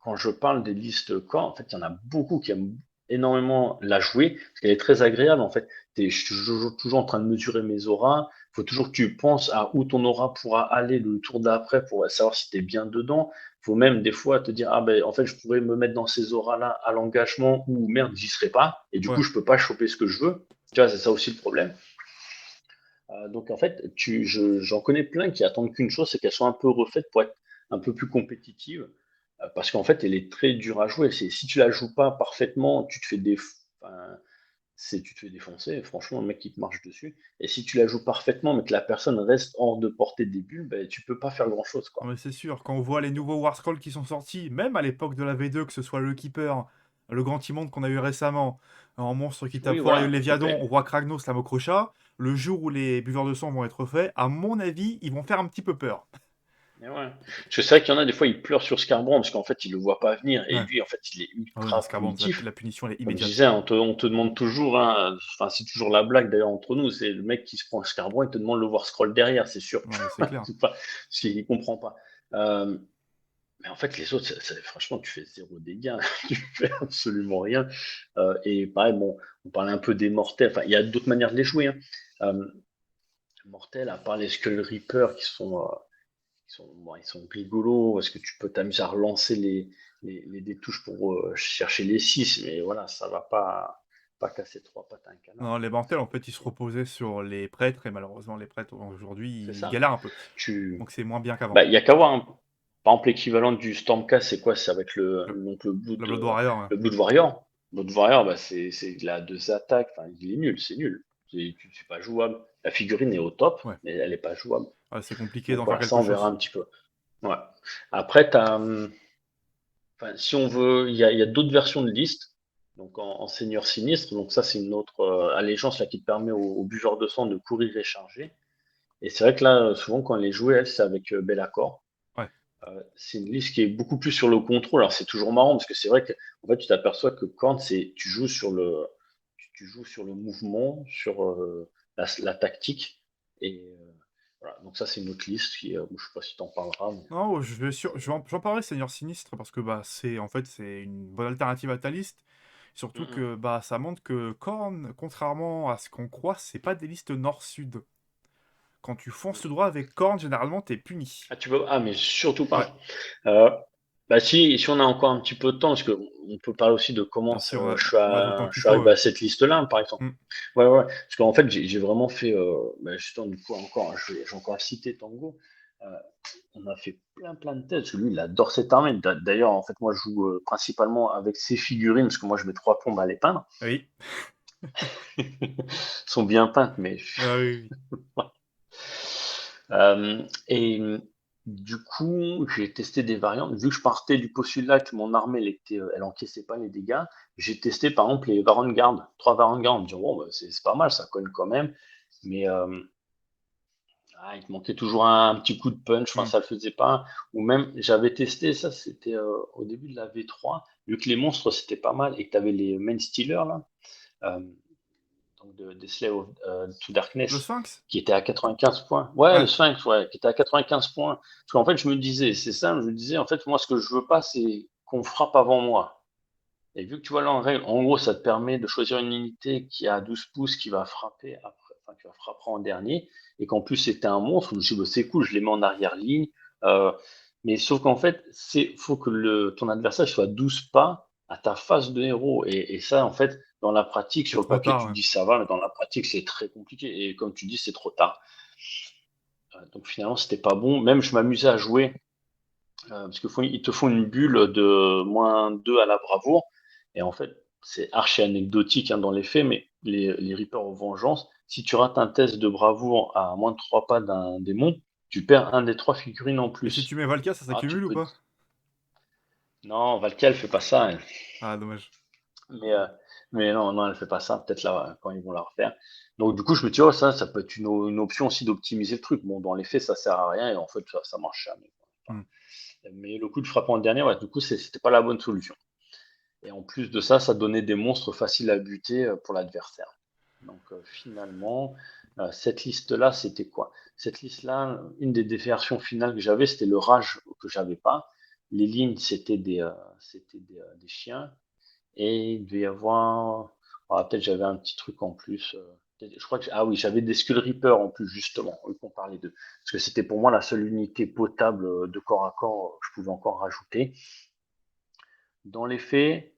quand je parle des listes corps, en fait, il y en a beaucoup qui aiment énormément la jouer, parce qu'elle est très agréable, en fait. Je suis toujours en train de mesurer mes auras. Il faut toujours que tu penses à où ton aura pourra aller le tour d'après pour savoir si tu es bien dedans. Il faut même des fois te dire, ah ben, en fait, je pourrais me mettre dans ces auras-là à l'engagement ou merde, j'y serai pas, et du coup, Ouais. je peux pas choper ce que je veux. Tu vois, c'est ça aussi le problème. Donc en fait, j'en connais plein qui attendent qu'une chose, c'est qu'elles soient un peu refaites pour être un peu plus compétitives, parce qu'en fait, elle est très dure à jouer. Si tu la joues pas parfaitement, enfin, tu te fais défoncer. Franchement, le mec qui te marche dessus. Et si tu la joues parfaitement, mais que la personne reste hors de portée des bulles, ben, tu peux pas faire grand-chose, Non, quoi. mais c'est sûr, quand on voit les nouveaux War Scrolls qui sont sortis, même à l'époque de la V2, que ce soit le Keeper, le Grand Immonde qu'on a eu récemment, en monstre qui tape Oui, fort et le voilà, Léviadon, épopée. on voit Kragnos, la Mokrocha, le jour où les buveurs de sang vont être faits, à mon avis, ils vont faire un petit peu peur. Mais ouais. Parce que c'est vrai qu'il y en a des fois, ils pleurent sur Scarbrand parce qu'en fait, ils le voient pas venir. Et Ouais. lui, en fait, il est Ah oui, non, ultra Scarbrand, punitif. la punition, elle est Comme je immédiate. disais, on te demande toujours, hein, enfin c'est toujours la blague d'ailleurs entre nous, c'est le mec qui se prend un Scarborough, il te demande de le voir scroll derrière, c'est sûr. Non, mais c'est clair. C'est pas, parce qu'il comprend pas. Euh, mais en fait, les autres, franchement, tu fais zéro dégâts, tu fais absolument rien. Et pareil, bon, on parlait un peu des mortels, enfin, il y a d'autres manières de les jouer. Hein. Mortels, à part les Skull Reapers Ils sont rigolos parce que tu peux t'amuser à relancer des touches pour chercher les 6, mais voilà, ça va pas casser trois pattes à un canard. Non, les Mantels, en fait, ils se Et reposaient sur les prêtres, et malheureusement, les prêtres, aujourd'hui, c'est ils ça. galèrent un peu. Tu, Donc c'est moins bien qu'avant. Bah, il y a qu'à voir, hein. Par exemple, l'équivalent du Stormcast, c'est quoi? C'est avec Le, donc le le Blood Warrior, hein. Le Blood Warrior. Blood Warrior, bah, il a deux attaques. Enfin, il est nul, c'est nul. C'est pas jouable. La figurine est au top, Ouais. mais elle est pas jouable. Ouais, c'est compliqué Donc d'en faire voilà, ça, quelque on verra chose. un petit peu. Ouais. Après, enfin, si on veut, il y a d'autres versions de liste. Donc en Seigneur Sinistre. Donc ça, c'est une autre allégeance là, qui te permet au buveur de sang de courir et charger. Et c'est vrai que là, souvent, quand elle est jouée, elle, c'est avec Bellacore. Ouais. C'est une liste qui est beaucoup plus sur le contrôle. Alors c'est toujours marrant parce que c'est vrai que en fait tu t'aperçois que quand c'est tu joues sur tu joues sur le mouvement, sur la tactique et voilà. Donc ça c'est une autre liste qui je sais pas si t'en parleras. Mais, Non, j'en parlerai Seigneur Sinistre parce que bah c'est en fait c'est une bonne alternative à ta liste. Surtout Mm. que bah ça montre que Korn, contrairement à ce qu'on croit, c'est pas des listes nord-sud. Quand tu fonces tout droit avec Korn, généralement t'es puni. Ah tu veux mais surtout Ouais, pas. Euh, Bah si on a encore un petit peu de temps, parce que on peut parler aussi de bien comment sûr, ouais, d'autant que je tu suis peux, arrivé ouais. à cette liste-là, par exemple. Hmm. Ouais, ouais. Parce qu'en fait, j'ai vraiment fait, justement, du coup, encore, j'ai encore cité Tango. Euh, on a fait plein de tests. Parce que lui, il adore cette armée. D'ailleurs, en fait, moi, je joue principalement avec ses figurines, parce que moi, je mets trois plombes à les peindre. Oui. Elles sont bien peintes, mais Ah oui, oui. Et du coup, j'ai testé des variantes. Vu que je partais du postulat que mon armée, elle encaissait pas les dégâts, j'ai testé par exemple les Varon Guard, trois Varon Guard, en me disant, bon, bah, c'est pas mal, ça cogne quand même. Mais il te manquait toujours un petit coup de punch, enfin, Hmm. ça le faisait pas. Ou même, j'avais testé, ça c'était au début de la V3, vu que les monstres c'était pas mal et que tu avais les main stealers là. euh, donc des Slave to Le Darkness, Sphinx? qui était à 95 points. Ouais, le Ouais. Sphinx, ouais, qui était à 95 points. Parce qu'en fait, je me disais, c'est ça, je me disais, en fait, moi, ce que je veux pas, c'est qu'on frappe avant moi. Et vu que tu vois là en règle, en gros, ça te permet de choisir une unité qui a 12 pouces qui va frapper après, enfin, qui va frapper en dernier, et qu'en plus c'était un monstre, je me dis, bah, c'est cool, je les mets en arrière-ligne. Euh, mais sauf qu'en fait, faut que ton adversaire soit 12 pas à ta face de héros. Et ça, en fait, dans la pratique, C'est sur le trop papier, tard, tu te ouais. dis ça va, mais dans la pratique, c'est très compliqué. Et comme tu dis, c'est trop tard. Donc finalement, c'était pas bon. Même je m'amusais à jouer, parce ils te font une bulle de -2 à la bravoure. Et en fait, c'est archi anecdotique hein, dans les faits, mais les Reapers aux vengeance, si tu rates un test de bravoure à -3 pas d'un démon, tu perds un des trois figurines en Et si tu plus. mets Valka, ça Ah, tu s'accumule ou peux. pas? Non, Valkia, elle fait pas ça, elle. Ah, dommage. Mais, euh, mais non, non, elle fait pas ça. Peut-être là, quand ils vont la refaire. Donc, du coup, je me dis, oh, ça peut être une option aussi d'optimiser le truc. Bon, dans les faits, ça sert à rien et en fait, ça marche jamais. Hmm. Mais le coup de frapper en dernier, ouais, du coup, c'était pas la bonne solution. Et en plus de ça, ça donnait des monstres faciles à buter pour l'adversaire. Donc finalement, cette liste-là, c'était quoi? Cette liste-là, une des versions finales que j'avais, c'était le rage que j'avais pas. Les lignes, c'était des chiens. Et il devait y avoir. Peut-être j'avais un petit truc en plus. Je crois que. Ah oui, j'avais des Skull Reapers en plus, justement, vu qu'on parlait d'eux. Parce que c'était pour moi la seule unité potable de corps à corps que je pouvais encore rajouter. Dans les faits,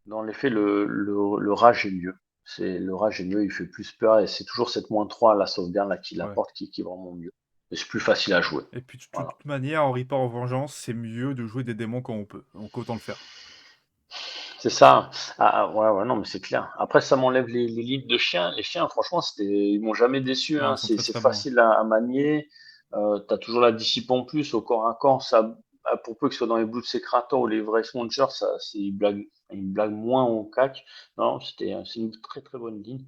le rage est mieux. Le rage est mieux, il fait plus peur et c'est toujours cette -3 à la sauvegarde là qui Ouais. l'apporte qui est vraiment mieux. Et c'est plus facile à jouer. Et puis de Voilà. toute manière, en Reaper en vengeance, c'est mieux de jouer des démons quand on peut. Donc autant le faire. C'est ça. Ouais, ouais, non, mais c'est clair. Après, ça m'enlève les lignes de chiens. Les chiens, franchement, ils m'ont jamais déçu, Non, hein. ils sont très C'est très bons. facile à manier. T'as toujours la dissipe en plus au corps à corps. Pour peu que ce soit dans les Blood Secrator ou les vrais Smongers, une blague moins au cac. Non, c'est une très très bonne ligne.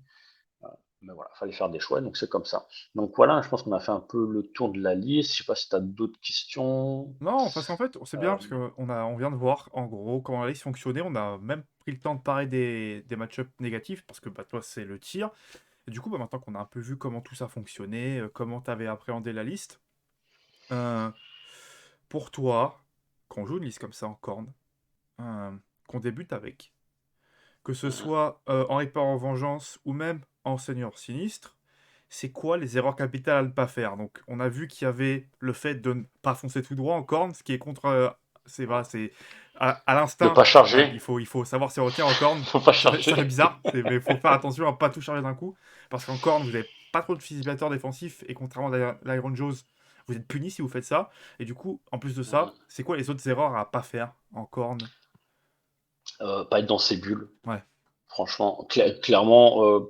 Mais voilà, fallait faire des choix, donc c'est comme ça. Donc voilà, je pense qu'on a fait un peu le tour de la liste. Je sais pas si tu as d'autres questions. Non, parce qu'en fait, c'est bien Euh, parce on vient de voir en gros comment la liste fonctionnait. On a même pris le temps de parler des match-ups négatifs parce que bah, toi, c'est le tir. Et du coup, bah, maintenant qu'on a un peu vu comment tout ça fonctionnait, comment tu avais appréhendé la liste, euh, pour toi, quand on joue une liste comme ça en corne, euh, qu'on débute avec, que ce mm, soit en Reaper en Vengeance ou même en Seigneur Sinistre, c'est quoi les erreurs capitales à ne pas faire? Donc, on a vu qu'il y avait le fait de ne pas foncer tout droit en corne, ce qui est contre. C'est voilà, c'est à De l'instinct. pas Ouais, charger, il faut savoir se retenir en corne. faut pas Ça fait charger. bizarre, mais il faut faire attention à pas tout charger d'un coup. Parce qu'en corne, vous n'avez pas trop de facilitateurs défensifs, et contrairement à l'Iron Jaws, vous êtes puni si vous faites ça. Et du coup, en plus de ça, c'est quoi les autres erreurs à pas faire en corne? Pas être dans ses bulles. Ouais. Franchement, clairement,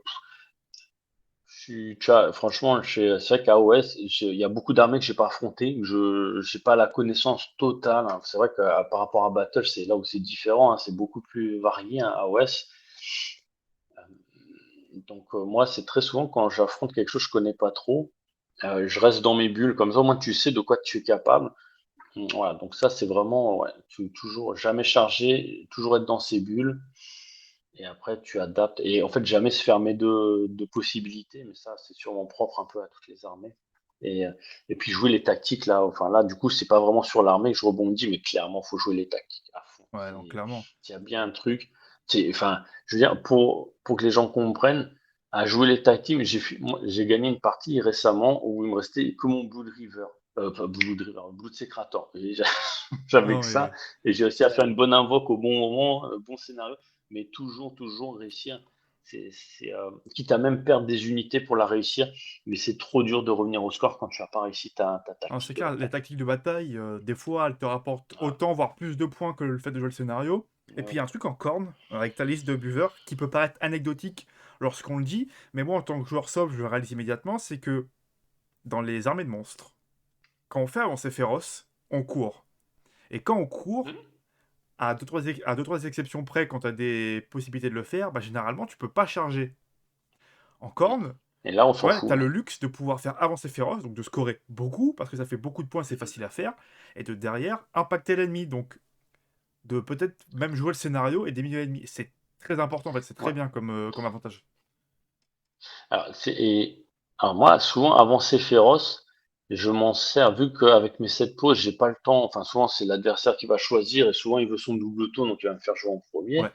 franchement, c'est vrai qu'à OS, il y a beaucoup d'armées que j'ai pas affrontées, que je j'ai pas la connaissance totale, hein. C'est vrai que par rapport à Battle, c'est là où c'est différent, hein, c'est beaucoup plus varié, hein, à OS. Donc moi, c'est très souvent quand j'affronte quelque chose que je connais pas trop, je reste dans mes bulles, comme ça au moins tu sais de quoi tu es capable. Voilà, donc ça c'est vraiment, ouais, toujours jamais charger, toujours être dans ses bulles. Et après, tu adaptes. Et en fait, jamais se fermer de possibilités, mais ça, c'est sûrement propre un peu à toutes les armées. Et, euh, et puis jouer les tactiques, là, enfin là, du coup, c'est pas vraiment sur l'armée que je rebondis, mais clairement, faut jouer les tactiques à fond. Ouais, donc clairement. S'il y a bien un truc, enfin, je veux dire, pour que les gens comprennent, à jouer les tactiques, moi, j'ai gagné une partie récemment où il me restait que mon Blood River. Pas Blood River, Blood Secrator. Et j'avais Non, que ça. mais Et j'ai réussi à faire une bonne invoque au bon moment, bon scénario, mais toujours réussir. Quitte à même perdre des unités pour la réussir, mais c'est trop dur de revenir au score quand tu n'as pas réussi ta non, c'est tactique de clair, les bataille. tactiques de bataille, des fois, elles te rapportent Voilà. autant, voire plus de points que le fait de jouer le scénario. Et puis, il y a un Ouais. truc en corne, avec ta liste de buveurs, qui peut paraître anecdotique lorsqu'on le dit, mais moi, en tant que joueur sobre, je le réalise immédiatement, c'est que dans les armées de monstres, quand on fait avancer féroce, on court. Et quand on court, Mhm. à deux, trois exceptions près, quand tu as des possibilités de le faire, bah, généralement, tu peux pas charger. En corne, Et là, on s'en ouais, fout, t'as hein. le luxe de pouvoir faire avancer féroce, donc de scorer beaucoup, parce que ça fait beaucoup de points, c'est facile à faire, et de derrière, impacter l'ennemi, donc de peut-être même jouer le scénario et diminuer l'ennemi. C'est très important, en fait, c'est très Ouais. bien comme avantage. Alors, alors moi, souvent, avancer féroce, je m'en sers, vu qu'avec mes 7 pauses, j'ai pas le temps. Enfin, souvent, c'est l'adversaire qui va choisir, et souvent, il veut son double tour, donc il va me faire jouer en premier. Ouais,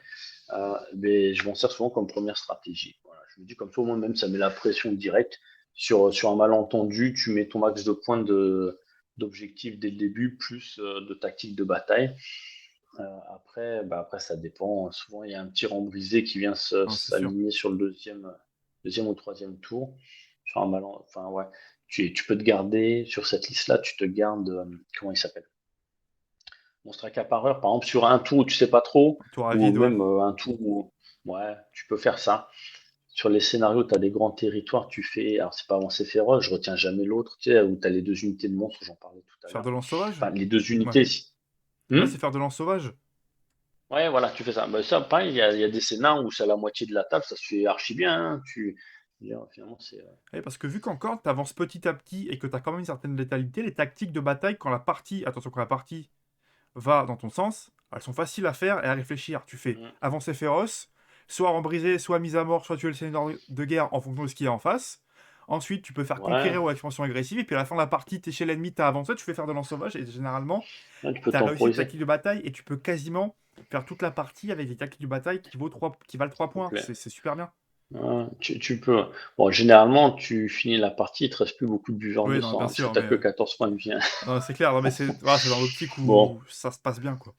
Mais je m'en sers souvent comme première stratégie. Voilà. Je me dis comme ça, au moins, même, ça met la pression directe. Sur un malentendu, tu mets ton max de points d'objectif dès le début, plus de tactique de bataille. Après, ça dépend. Souvent, il y a un petit rang brisé qui vient non, c'est sûr. s'aligner sur le deuxième ou troisième tour. Sur un enfin, ouais. Tu peux te garder, sur cette liste-là, tu te gardes, comment il s'appelle? Monstre accapareur, par exemple, sur un tour où tu sais pas trop, Tour à ou vide, ouais. même un tour où, ouais, tu peux faire ça. Sur les scénarios, tu as des grands territoires, tu fais, alors c'est pas avancé féroce, je retiens jamais l'autre, tu sais, où tu as les deux unités de monstres, j'en parlais tout à Faire l'heure. de lance sauvage. Enfin, les deux Ouais. unités. Ouais, Hmm. c'est faire de lance sauvage. Ouais, voilà, tu fais ça. Bah, ça, pareil, il y a des scénars où c'est à la moitié de la table, ça se fait archi bien, hein. Finalement, Ouais, parce que vu qu'encore, t'avances petit à petit et que t'as quand même une certaine létalité, les tactiques de bataille, attention, quand la partie va dans ton sens, elles sont faciles à faire et à réfléchir. Tu fais hmm, avancer féroce, soit rembriser, soit mise à mort, soit tuer le seigneur de guerre en fonction de ce qu'il y a en face. Ensuite, tu peux faire ouais, conquérir ou expansion agressive, et puis à la fin de la partie, t'es chez l'ennemi, t'as avancé, tu fais faire de lance sauvage, et généralement, ouais, tu peux t'as réussi ta temporiser. tactique de bataille, et tu peux quasiment faire toute la partie avec des tactiques de bataille qui valent 3 points. Complet. C'est super bien. Ouais, tu peux. Bon, généralement, tu finis la partie, il te reste plus beaucoup de buveurs Oui, de non, sang, bien hein, parce que sûr, t'as mais que 14 points de vie, hein. non, c'est clair, non, mais c'est dans l'optique Bon, où ça se passe bien, quoi.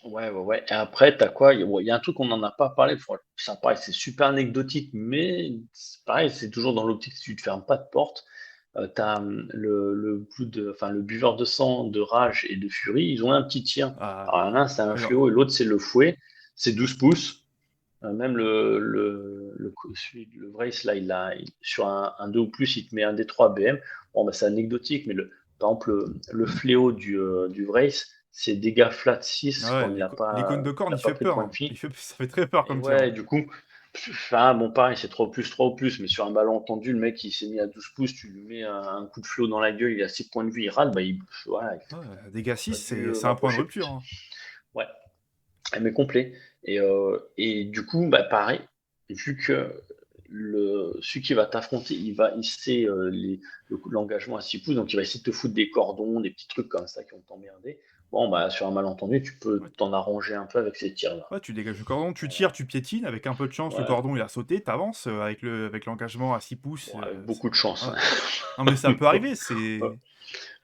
ouais. Et après, t'as quoi? Il y a un truc, on n'en a pas parlé. Ça, pareil, c'est super anecdotique, mais c'est pareil, c'est toujours dans l'optique si tu te fermes pas de porte. T'as enfin, le buveur de sang, de rage et de furie, ils ont un petit tir. Ah, Alors, l'un, c'est un oui, fléau et l'autre, c'est le fouet. C'est 12 pouces. Même le Vrace, là, sur un 2 ou plus, il te met un D3 BM. Bon, bah, c'est anecdotique, mais par exemple, le fléau du Vrace, c'est dégâts flat 6 ouais, quand l'icône de il corne, a il pas fait pris de peur, point de hein. vie. Ça fait très peur Et comme tir, hein. ouais, du coup, enfin, bon, pareil, c'est 3 plus, 3 ou plus, mais sur un malentendu, le mec, il s'est mis à 12 pouces, tu lui mets un coup de fléau dans la gueule, il a 6 points de vie, il râle, bah, voilà, Ouais, dégâts il 6, aurait dû c'est un point de m'approcher rupture, plus. hein. Ouais, mais complet. Et du coup, bah, pareil, vu que celui qui va t'affronter, il sait l'engagement à 6 pouces, donc il va essayer de te foutre des cordons, des petits trucs comme ça qui vont t'emmerder. Bon, bah, sur un malentendu, tu peux Ouais, t'en arranger un peu avec ces tirs-là. ouais, tu dégages le cordon, tu tires, tu piétines, avec un peu de chance, le Ouais, cordon il a sauté, t'avances avec l'engagement à 6 pouces. bon, avec beaucoup de chance, Voilà. hein. Non mais ça peut arriver, Ouais, c'est.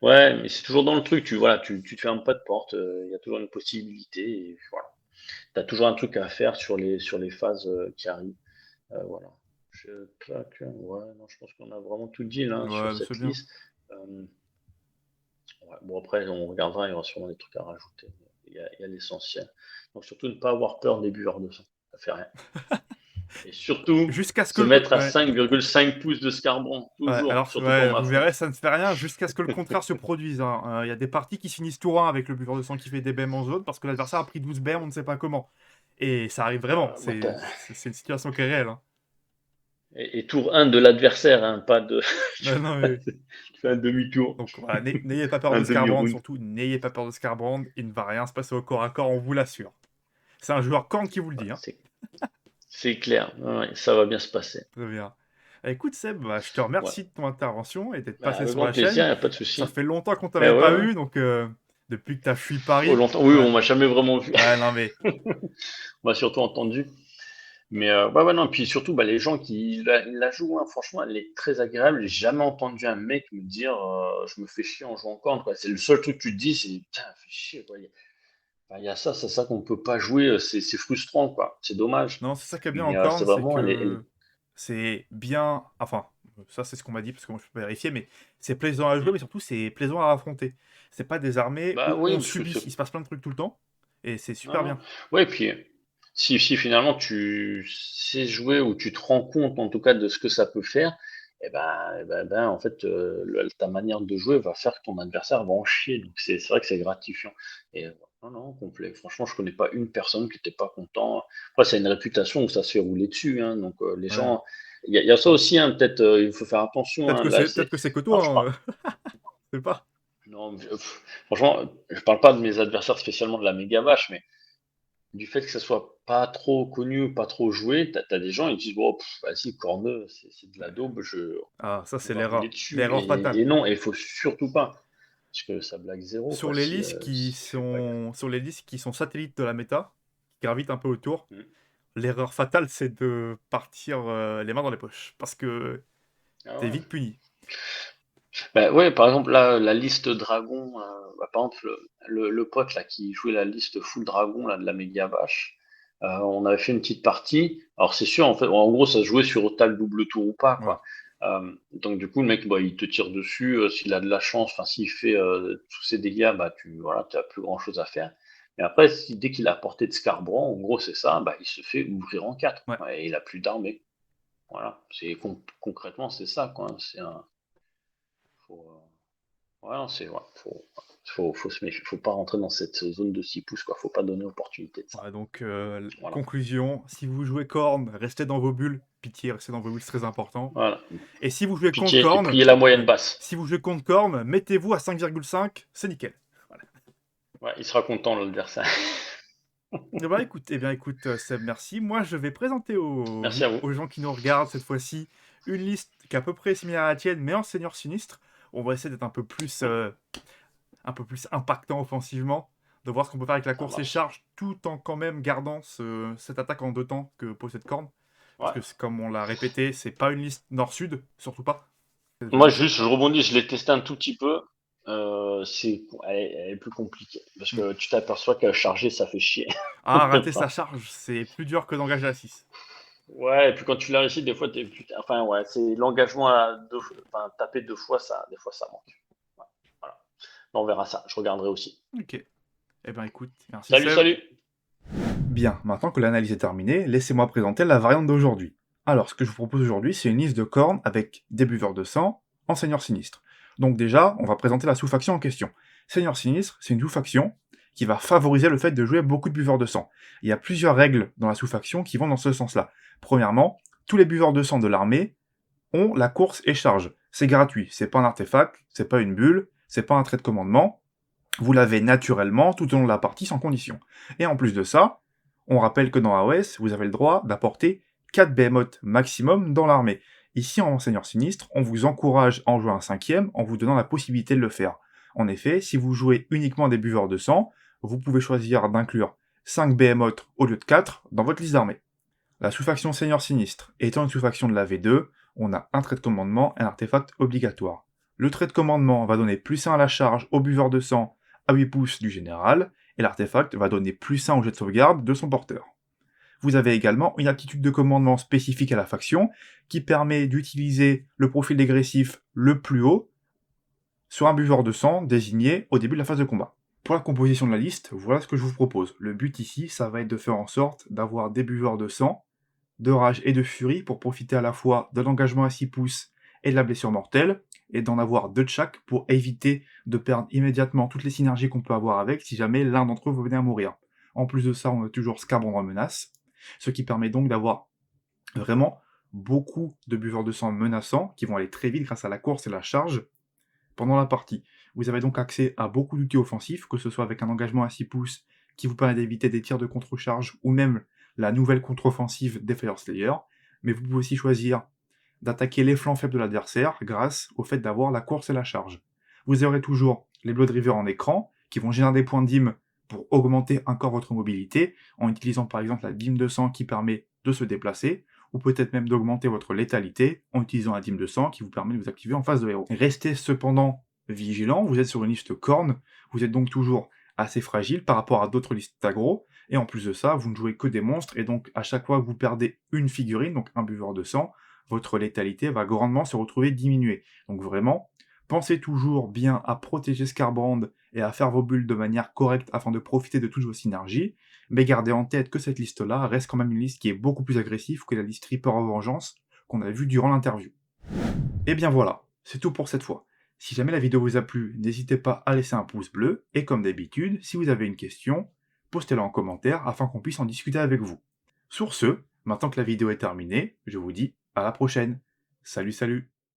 ouais, mais c'est toujours dans le truc, voilà, tu te fermes pas de porte, il y a toujours une possibilité et voilà. Tu as toujours un truc à faire sur les phases, qui arrivent, voilà. Je claque, ouais, non, je pense qu'on a vraiment tout dit là, sur Ouais, c'est cette bien. liste. Ouais, bon après on regardera, il y aura sûrement des trucs à rajouter. Il y a l'essentiel. Donc surtout ne pas avoir peur des buveurs de sang, ça fait rien. Et surtout, Jusqu'à ce que se le. mettre à Ouais. 5,5 pouces de Scarbron, Ouais, toujours, alors surtout pour ouais, ma vous femme. verrez, ça ne fait rien jusqu'à ce que le contraire se produise, hein. Il y a des parties qui se finissent tour 1 avec le buveur de sang qui fait des bêmes en zone parce que l'adversaire a pris 12 bêmes, on ne sait pas comment. Et ça arrive vraiment, Moi, c'est une situation qui est réelle, hein. et tour 1 de l'adversaire, hein, pas de. Non, non, oui. Tu fais un demi-tour, Donc voilà, n'ayez pas peur un de Scarbrand, demi-round. surtout, n'ayez pas peur de Scarbrand, il ne va rien se passer au corps à corps, on vous l'assure. C'est un joueur Korn qui vous le Ouais, dit, hein. c'est clair, ouais, ouais, ça va bien se passer. Très bien. Écoute Seb, bah, je te Ouais. remercie de ton intervention et d'être Bah, passé avec sur grand la plaisir, chaîne. il n'y a pas de Ça souci. fait longtemps qu'on Mais t'avait ouais, pas ouais. eu, donc depuis que t'as fui Oh, Paris, longtemps. Oui, ouais, on m'a jamais vraiment vu. ouais, non mais, On m'a surtout entendu. Mais ouais, ouais, non, puis surtout, bah, les gens qui la jouent, hein, franchement, elle est très agréable. J'ai jamais entendu un mec me dire je me fais chier en jouant corne, quoi. C'est le seul truc que tu te dis, c'est putain, fais chier, quoi. Enfin, il y a ça, c'est ça qu'on peut pas jouer, c'est frustrant, quoi. C'est dommage. non, c'est ça qui est bien en Mais c'est corne, c'est vraiment, que c'est bien, enfin, ça c'est ce qu'on m'a dit parce que moi je peux pas vérifier, mais c'est plaisant à jouer, mais Hmm. surtout c'est plaisant à affronter. C'est pas des armées Bah où oui, on parce que subit, il se passe plein de trucs tout le temps, et c'est non, super non. bien. Ouais, puis si finalement tu sais jouer ou tu te rends compte en tout cas de ce que ça peut faire, en fait, ta manière de jouer va faire que ton adversaire va en chier. Donc c'est vrai que c'est gratifiant. Et non, non, complet. Franchement, je connais pas une personne qui n'était pas content. Après, c'est une réputation où ça se fait rouler dessus, hein. Donc les Ouais. gens, il y a ça aussi, hein, peut-être il faut faire attention, hein. Là, Peut-être que c'est que alors toi, je parle. hein, je sais pas. Non, mais, franchement, je parle pas de mes adversaires spécialement de la méga vache, mais du fait que ça soit pas trop connu, pas trop joué, t'as des gens, ils disent, bon, vas-y, Corneux, c'est de la daube, Ah, ça on c'est va rouler l'erreur, dessus. l'erreur Et fatale. non, et il faut surtout pas. Parce que ça blague zéro, Sur quoi, les listes si tu fais pas gaffe. sur les listes qui sont satellites de la méta, qui gravitent un peu autour, Mm. l'erreur fatale c'est de partir les mains dans les poches, parce que Ah t'es ouais. vite puni. Bah ouais, par exemple, là, la liste dragon, par exemple, le pote là qui jouait la liste full dragon là, de la méga vache, on avait fait une petite partie. Alors c'est sûr, en fait, en gros, ça se jouait sur t'as le double tour ou pas, Ouais. quoi. Donc du coup, le mec, bah, il te tire dessus. S'il a de la chance, enfin, s'il fait tous ses dégâts, bah, voilà, t'as plus grand chose à faire. Mais après, dès qu'il a porté de Scarbrandt, en gros, c'est ça, bah, il se fait ouvrir en quatre. Ouais. Ouais, et il a plus d'armée. Voilà. Concrètement, c'est ça, quoi, hein. Faut, ouais, non, ouais, faut se méfier, faut pas rentrer dans cette zone de 6 pouces, quoi. Faut pas donner opportunité de ça. Ouais, donc, Voilà. conclusion, si vous jouez Korn, restez dans vos bulles. Pitié, restez dans vos bulles, c'est très important. Voilà. Et si vous jouez contre Pitié et Korn, priez la moyenne ouais, basse. si vous jouez contre Korn, mettez-vous à 5,5, c'est nickel. Voilà. Ouais, il sera content, l'adversaire. Eh bien, écoute, Seb, merci. Moi, je vais présenter Merci à vous. aux gens qui nous regardent cette fois-ci une liste qui est à peu près similaire à la tienne, mais en seigneur sinistre. On va essayer d'être un peu plus impactant offensivement, de voir ce qu'on peut faire avec la Ça course et marche. charge, tout en quand même gardant cette attaque en deux temps que possède Korn. Parce Ouais. que, comme on l'a répété, c'est pas une liste nord-sud, surtout pas. Moi, juste, je rebondis, je l'ai testé un tout petit peu. Elle est plus compliquée. Parce Hmm. que tu t'aperçois qu'à charger, ça fait chier. Ah, rater sa charge, c'est plus dur que d'engager la 6. Ouais, et puis quand tu la réussis, des fois, t'es putain. Enfin, ouais, c'est l'engagement à enfin, taper deux fois, ça, des fois, ça manque. Ouais, voilà. On verra ça. Je regarderai aussi. Ok. Eh ben écoute, merci Salut, Seb. salut! Bien, maintenant que l'analyse est terminée, laissez-moi présenter la variante d'aujourd'hui. Alors, ce que je vous propose aujourd'hui, c'est une liste de cornes avec des buveurs de sang en Seigneur Sinistre. Donc déjà, on va présenter la sous-faction en question. Seigneur Sinistre, c'est une sous-faction qui va favoriser le fait de jouer beaucoup de buveurs de sang. Il y a plusieurs règles dans la sous-faction qui vont dans ce sens-là. Premièrement, tous les buveurs de sang de l'armée ont la course et charge. C'est gratuit, c'est pas un artefact, c'est pas une bulle, c'est pas un trait de commandement, vous l'avez naturellement tout au long de la partie sans condition. Et en plus de ça, on rappelle que dans AOS, vous avez le droit d'apporter 4 behemoths maximum dans l'armée. Ici, en Seigneur Sinistre, on vous encourage à en jouer un cinquième en vous donnant la possibilité de le faire. En effet, si vous jouez uniquement des buveurs de sang, vous pouvez choisir d'inclure 5 Behemoth au lieu de 4 dans votre liste d'armée. La sous-faction Seigneur Sinistre étant une sous-faction de la V2, on a un trait de commandement et un artefact obligatoire. Le trait de commandement va donner plus 1 à la charge au buveur de sang à 8 pouces du général, et l'artefact va donner plus 1 au jet de sauvegarde de son porteur. Vous avez également une aptitude de commandement spécifique à la faction, qui permet d'utiliser le profil dégressif le plus haut sur un buveur de sang désigné au début de la phase de combat. Pour la composition de la liste, voilà ce que je vous propose. Le but ici, ça va être de faire en sorte d'avoir des buveurs de sang, de rage et de furie pour profiter à la fois de l'engagement à 6 pouces et de la blessure mortelle, et d'en avoir 2 de chaque pour éviter de perdre immédiatement toutes les synergies qu'on peut avoir avec si jamais l'un d'entre eux venait à mourir. En plus de ça, on a toujours Scarbrand en menace, ce qui permet donc d'avoir vraiment beaucoup de buveurs de sang menaçants qui vont aller très vite grâce à la course et la charge pendant la partie. Vous avez donc accès à beaucoup d'outils offensifs, que ce soit avec un engagement à 6 pouces qui vous permet d'éviter des tirs de contre-charge ou même la nouvelle contre-offensive des Fire Slayer, mais vous pouvez aussi choisir d'attaquer les flancs faibles de l'adversaire grâce au fait d'avoir la course et la charge. Vous aurez toujours les Bloodriver en écran qui vont générer des points de dîme pour augmenter encore votre mobilité en utilisant par exemple la dîme de sang qui permet de se déplacer, ou peut-être même d'augmenter votre létalité en utilisant la dîme de sang qui vous permet de vous activer en phase de héros. Restez cependant vigilant, vous êtes sur une liste corne, vous êtes donc toujours assez fragile par rapport à d'autres listes d'aggro, et en plus de ça, vous ne jouez que des monstres, et donc à chaque fois que vous perdez une figurine, donc un buveur de sang, votre létalité va grandement se retrouver diminuée. Donc vraiment, pensez toujours bien à protéger Scarbrand et à faire vos bulles de manière correcte afin de profiter de toutes vos synergies, mais gardez en tête que cette liste-là reste quand même une liste qui est beaucoup plus agressive que la liste Reaper of Vengeance qu'on a vue durant l'interview. Et bien voilà, c'est tout pour cette fois. Si jamais la vidéo vous a plu, n'hésitez pas à laisser un pouce bleu, et comme d'habitude, si vous avez une question, postez-la en commentaire afin qu'on puisse en discuter avec vous. Sur ce, maintenant que la vidéo est terminée, je vous dis à la prochaine. Salut salut!